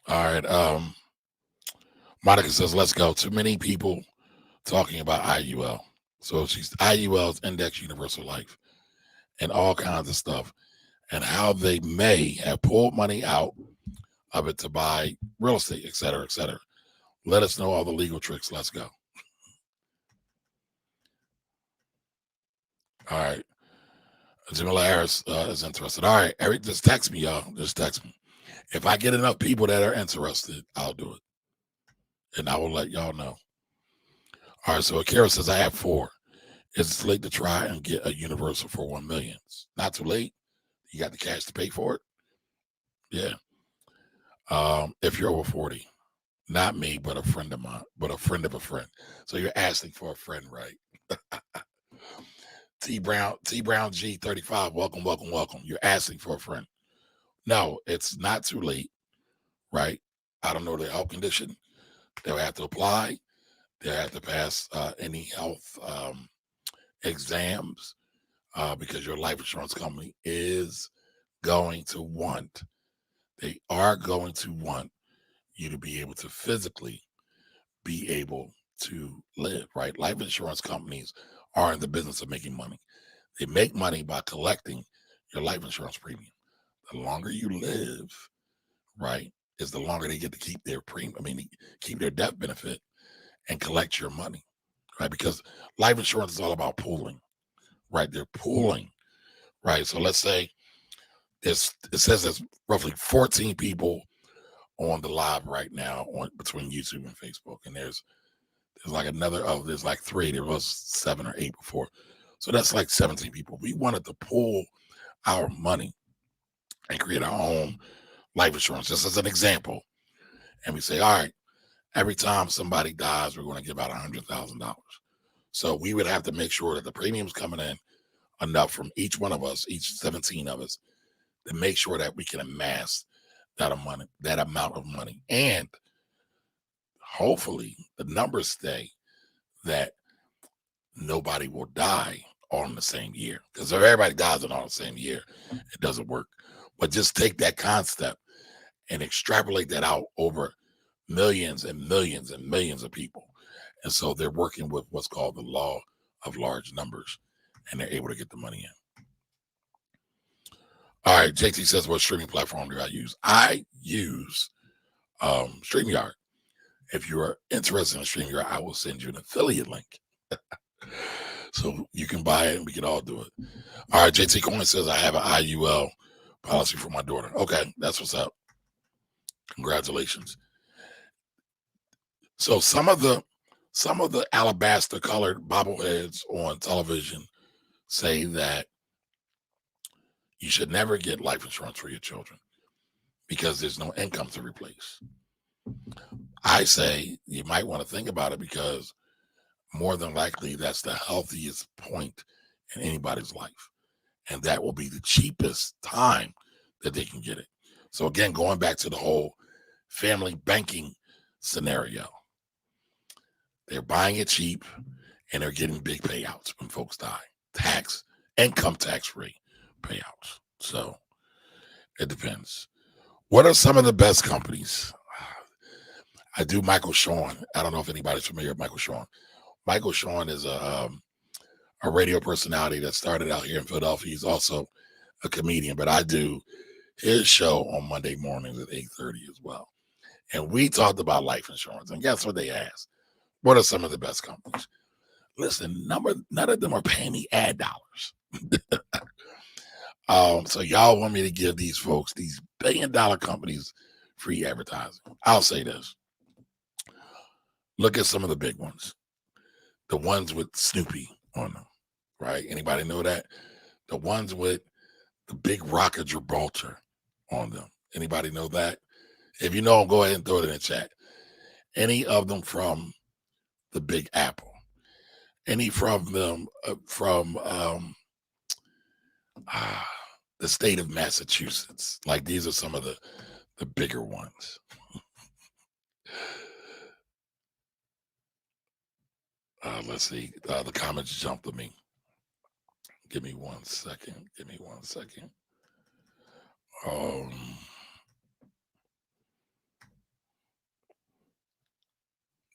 right. Monica says, let's go. Too many people talking about IUL. So she's IUL's Index Universal Life and all kinds of stuff and how they may have pulled money out of it to buy real estate, et cetera, et cetera. Let us know all the legal tricks. Let's go. All right. Jamila Harris is interested. All right, Eric, just text me, y'all. Just text me. If I get enough people that are interested, I'll do it. And I will let y'all know. All right, so Akira says, I have 4. It's late to try and get a universal for 1 million. It's not too late. You got the cash to pay for it. Yeah. If you're over 40. Not me, but a friend of mine, but a friend of a friend. So you're asking for a friend, right? T Brown G35. Welcome, welcome, welcome. You're asking for a friend. No, it's not too late, right? I don't know their health condition. They'll have to apply. They'll have to pass any health exams because your life insurance company is going to want, they are going to want you to be able to physically be able to live, right? Life insurance companies are in the business of making money. They make money by collecting your life insurance premium. The longer you live, right, is the longer they get to keep their premium. I mean, keep their death benefit and collect your money, right? Because life insurance is all about pooling, right? They're pooling, right? So let's say it says there's roughly 14 people on the live right now on between YouTube and Facebook, and there's like another there's like 3. There was 7 or 8 before, so that's like 17 people. We wanted to pool our money and create our own life insurance, just as an example. And we say, all right, every time somebody dies, we're going to give out $100,000. So we would have to make sure that the premiums coming in enough from each one of us, each 17 of us, to make sure that we can amass that amount of money. And hopefully the numbers stay that nobody will die all in the same year. Because if everybody dies in all the same year, it doesn't work. But just take that concept and extrapolate that out over millions and millions and millions of people. And so they're working with what's called the law of large numbers, and they're able to get the money in. All right, JT says, what streaming platform do I use? I use StreamYard. If you are interested in StreamYard, I will send you an affiliate link. So you can buy it and we can all do it. All right, JT Coin says, I have an IUL policy for my daughter. Okay, that's what's up. Congratulations. So some of the alabaster colored bobbleheads on television say that you should never get life insurance for your children because there's no income to replace. I say you might want to think about it because more than likely that's the healthiest point in anybody's life. And that will be the cheapest time that they can get it. So again, going back to the whole family banking scenario, they're buying it cheap and they're getting big payouts when folks die. Income tax free payouts. So it depends. What are some of the best companies? I do Michael Sean. I don't know if anybody's familiar with Michael Sean. Michael Sean is a radio personality that started out here in Philadelphia. He's also a comedian, but I do his show on Monday mornings at 8:30 as well. And we talked about life insurance. And guess what they asked? What are some of the best companies? Listen, none of them are paying me ad dollars. So y'all want me to give these folks, these billion-dollar companies, free advertising. I'll say this. Look at some of the big ones. The ones with Snoopy on them, right? Anybody know that? The ones with the big rock of Gibraltar on them. Anybody know that? If you know, go ahead and throw it in the chat. Any of them from the Big Apple? Any from them from the state of Massachusetts? Like these are some of the bigger ones. Let's see. The comments jumped at me. Give me 1 second.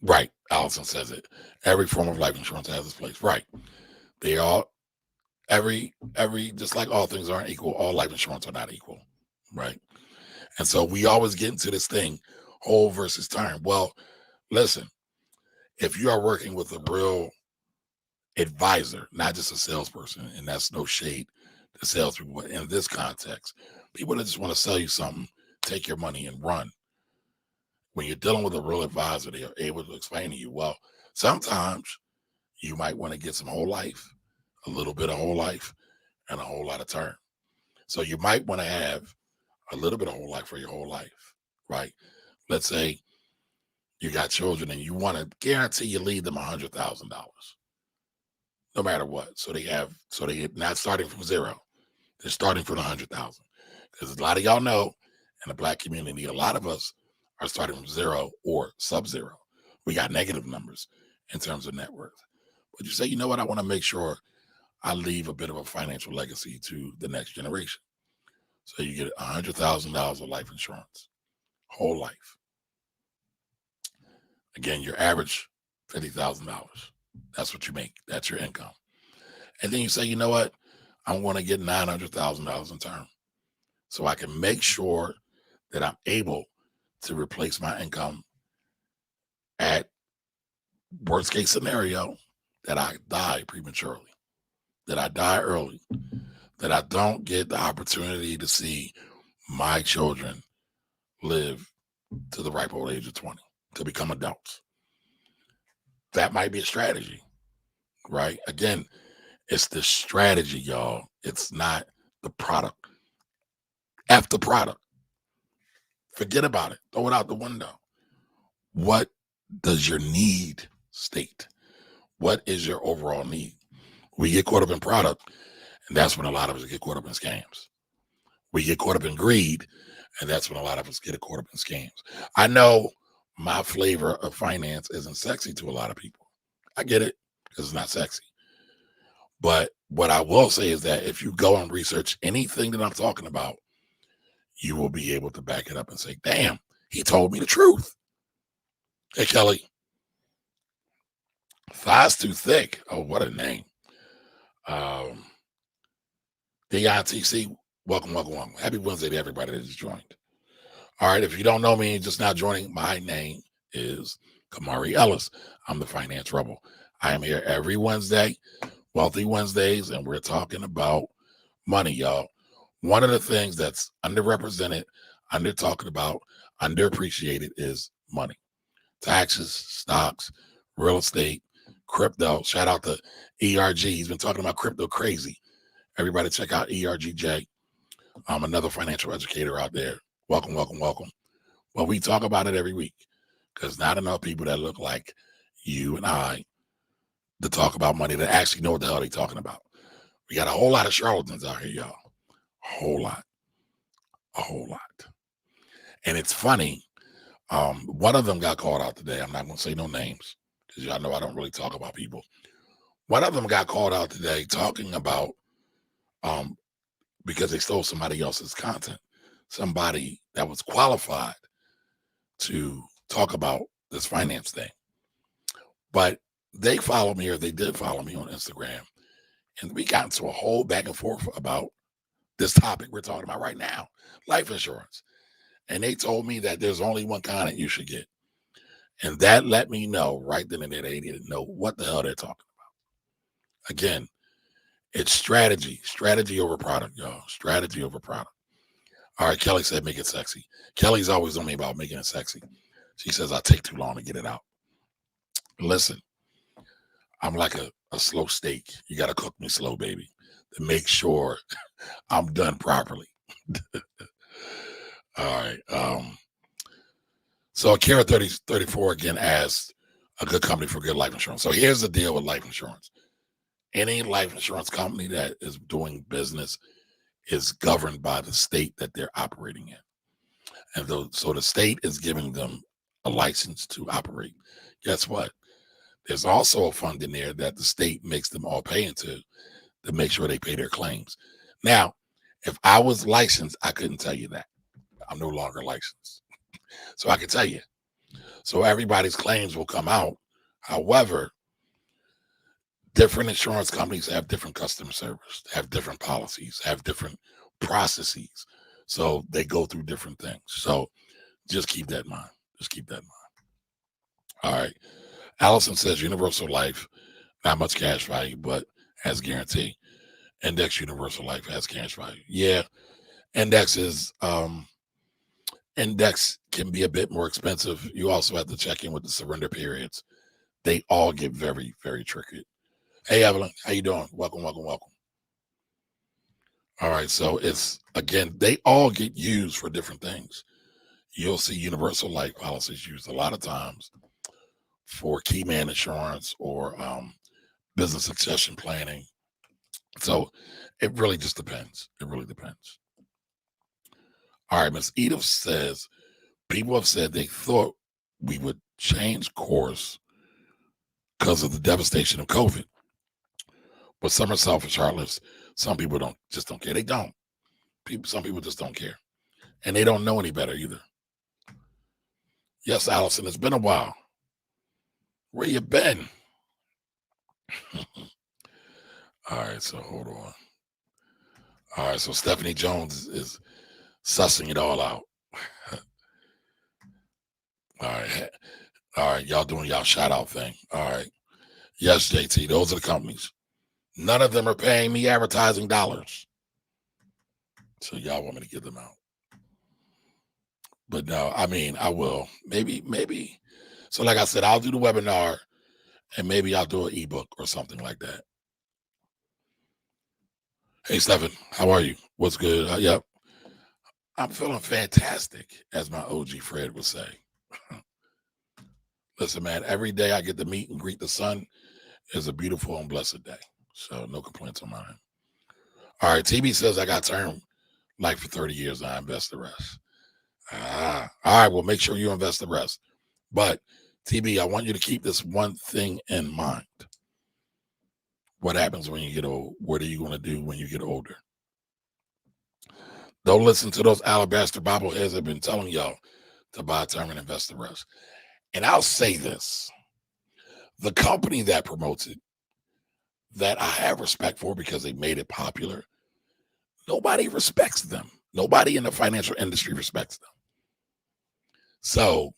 Right. Allison says it. Every form of life insurance has its place. Right. They all, just like all things aren't equal, all life insurance are not equal. Right. And so we always get into this thing, whole versus term. Well, listen, if you are working with a real advisor, not just a salesperson, and that's no shade to salespeople, but in this context, people that just want to sell you something, take your money and run. When you're dealing with a real advisor, they are able to explain to you, well, sometimes you might want to get some whole life, a little bit of whole life, and a whole lot of term. So you might want to have a little bit of whole life for your whole life, right? Let's say you got children and you want to guarantee you leave them $100,000. no matter what. So they're not starting from zero. They're starting from 100,000. Because a lot of y'all know in the Black community, a lot of us are starting from zero or sub-zero. We got negative numbers in terms of net worth. But you say, you know what? I want to make sure I leave a bit of a financial legacy to the next generation. So you get $100,000 of life insurance, whole life. Again, your average $50,000. That's what you make. That's your income. And then you say, you know what? I want to get $900,000 in term, so I can make sure that I'm able to replace my income at worst case scenario, that I die prematurely, that I die early, that I don't get the opportunity to see my children live to the ripe old age of 20, to become adults. That might be a strategy, right? Again, it's the strategy, y'all. It's not the product. F the product. Forget about it. Throw it out the window. What does your need state? What is your overall need? We get caught up in product, and that's when a lot of us get caught up in scams. We get caught up in greed, and that's when a lot of us get caught up in scams. I know my flavor of finance isn't sexy to a lot of people. I get it, because it's not sexy. But what I will say is that if you go and research anything that I'm talking about, you will be able to back it up and say, damn, he told me the truth. Hey, Kelly. Thighs Too Thick. Oh, what a name. DITC, welcome, welcome, welcome. Happy Wednesday to everybody that just joined. All right, if you don't know me, just now joining, my name is Kamari Ellis. I'm the Finance Rebel. I am here every Wednesday, Wealthy Wednesdays, and we're talking about money, y'all. One of the things that's underrepresented, talked about, underappreciated is money. Taxes, stocks, real estate, crypto. Shout out to ERG. He's been talking about crypto crazy. Everybody check out ERGJ. I'm another financial educator out there. Welcome, welcome, welcome. Well, we talk about it every week because not enough people that look like you and I to talk about money that actually know what the hell they're talking about. We got a whole lot of charlatans out here, y'all. A whole lot. A whole lot. And it's funny. One of them got called out today. I'm not going to say no names because y'all know I don't really talk about people. One of them got called out today talking about because they stole somebody else's content, somebody that was qualified to talk about this finance thing. But they follow me, or they did follow me on Instagram, and we got into a whole back and forth about this topic we're talking about right now, life insurance. And they told me that there's only one kind that you should get. And that let me know right then and there they didn't know what the hell they're talking about. Again, it's strategy over product, y'all. Strategy over product. All right, Kelly said make it sexy. Kelly's always on me about making it sexy. She says I take too long to get it out. Listen, I'm like a slow steak. You got to cook me slow, baby, to make sure I'm done properly. All right. So Kara 34 again asked a good company for good life insurance. So here's the deal with life insurance. Any life insurance company that is doing business is governed by the state that they're operating in. And so the state is giving them a license to operate. Guess what? There's also a fund in there that the state makes them all pay into to make sure they pay their claims. Now, if I was licensed, I couldn't tell you that. I'm no longer licensed. So I can tell you. So everybody's claims will come out. However, different insurance companies have different customer service, have different policies, have different processes. So they go through different things. So just keep that in mind. Just keep that in mind. All right. Allison says universal life, not much cash value, but has guarantee. Index universal life has cash value. Yeah. Index can be a bit more expensive. You also have to check in with the surrender periods. They all get very, very tricky. Hey, Evelyn, how you doing? Welcome, welcome, welcome. All right, so it's, again, they all get used for different things. You'll see universal life policies used a lot of times for key man insurance or business succession planning. So it really just depends. It really depends. All right, Miss Edith says, people have said they thought we would change course because of the devastation of COVID. But some are selfish, heartless. Some people don't care. They don't. Some people just don't care. And they don't know any better either. Yes, Allison, it's been a while. Where you been? All right, so hold on. All right, so Stephanie Jones is sussing it all out. All right, y'all doing y'all shout out thing. All right. Yes, JT, those are the companies. None of them are paying me advertising dollars. So y'all want me to give them out. But no, I mean, I will. Maybe. So like I said, I'll do the webinar and maybe I'll do an ebook or something like that. Hey, Stephen, how are you? What's good? Yep. I'm feeling fantastic, as my OG Fred would say. Listen, man, every day I get to meet and greet the sun is a beautiful and blessed day. So no complaints on mine. All right, TB says I got term life for 30 years. I invest the rest. All right, well, make sure you invest the rest. But TB, I want you to keep this one thing in mind. What happens when you get old? What are you going to do when you get older? Don't listen to those alabaster bobbleheads that have been telling y'all to buy a term and invest the rest. And I'll say this. The company that promotes it, that I have respect for because they made it popular, nobody respects them. Nobody in the financial industry respects them. So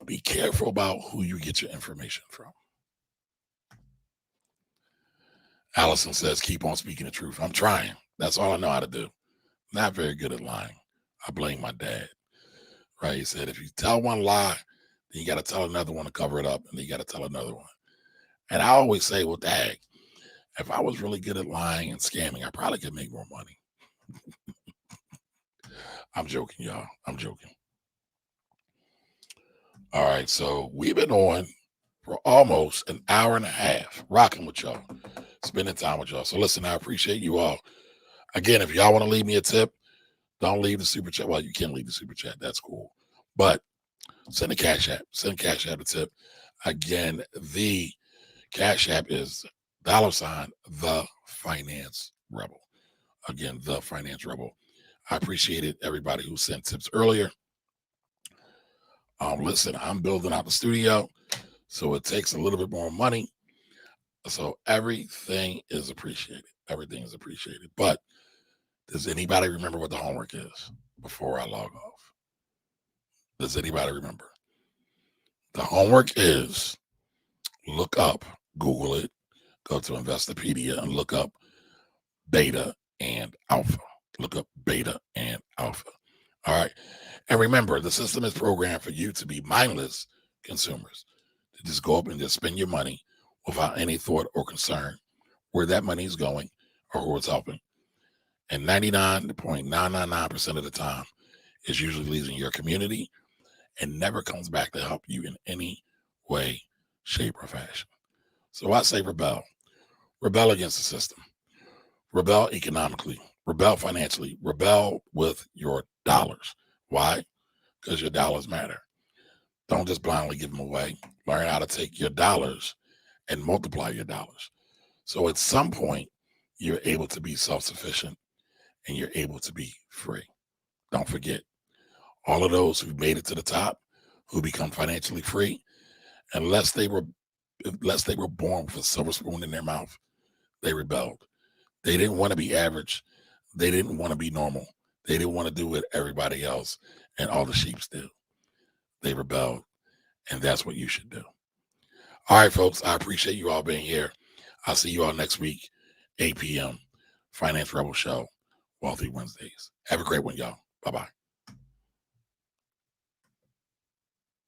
be careful about who you get your information from. Allison says, keep on speaking the truth. I'm trying. That's all I know how to do. Not very good at lying. I blame my dad. Right? He said, if you tell one lie, then you got to tell another one to cover it up, and then you got to tell another one. And I always say, well, dang, if I was really good at lying and scamming, I probably could make more money. I'm joking, y'all. I'm joking. All right, so we've been on for almost an hour and a half, rocking with y'all, spending time with y'all. So listen, I appreciate you all. Again, if y'all want to leave me a tip, don't leave the super chat. Well, you can leave the super chat. That's cool. But send a Cash App. Send Cash App a tip. Again, the Cash App is $the Finance Rebel. Again, the Finance Rebel. I appreciated everybody who sent tips earlier. Listen, I'm building out the studio, so it takes a little bit more money. So everything is appreciated. Everything is appreciated. But does anybody remember what the homework is before I log off? Does anybody remember? The homework is look up, Google it, go to Investopedia and look up beta and alpha. Look up beta and alpha. All right. And remember, the system is programmed for you to be mindless consumers, to just go up and just spend your money without any thought or concern where that money is going or who it's helping. And 99.999% of the time is usually leaving your community and never comes back to help you in any way, shape, or fashion. So I say rebel. Rebel against the system. Rebel economically. Rebel financially. Rebel with your dollars. Why? Because your dollars matter. Don't just blindly give them away. Learn how to take your dollars and multiply your dollars. So at some point, you're able to be self-sufficient and you're able to be free. Don't forget, all of those who made it to the top, who become financially free, unless they were born with a silver spoon in their mouth, they rebelled. They didn't want to be average. They didn't want to be normal. They didn't want to do what everybody else and all the sheeps do. They rebelled, and that's what you should do. All right, folks, I appreciate you all being here. I'll see you all next week, 8 p.m. Finance Rebel Show, Wealthy Wednesdays. Have a great one, y'all. Bye-bye.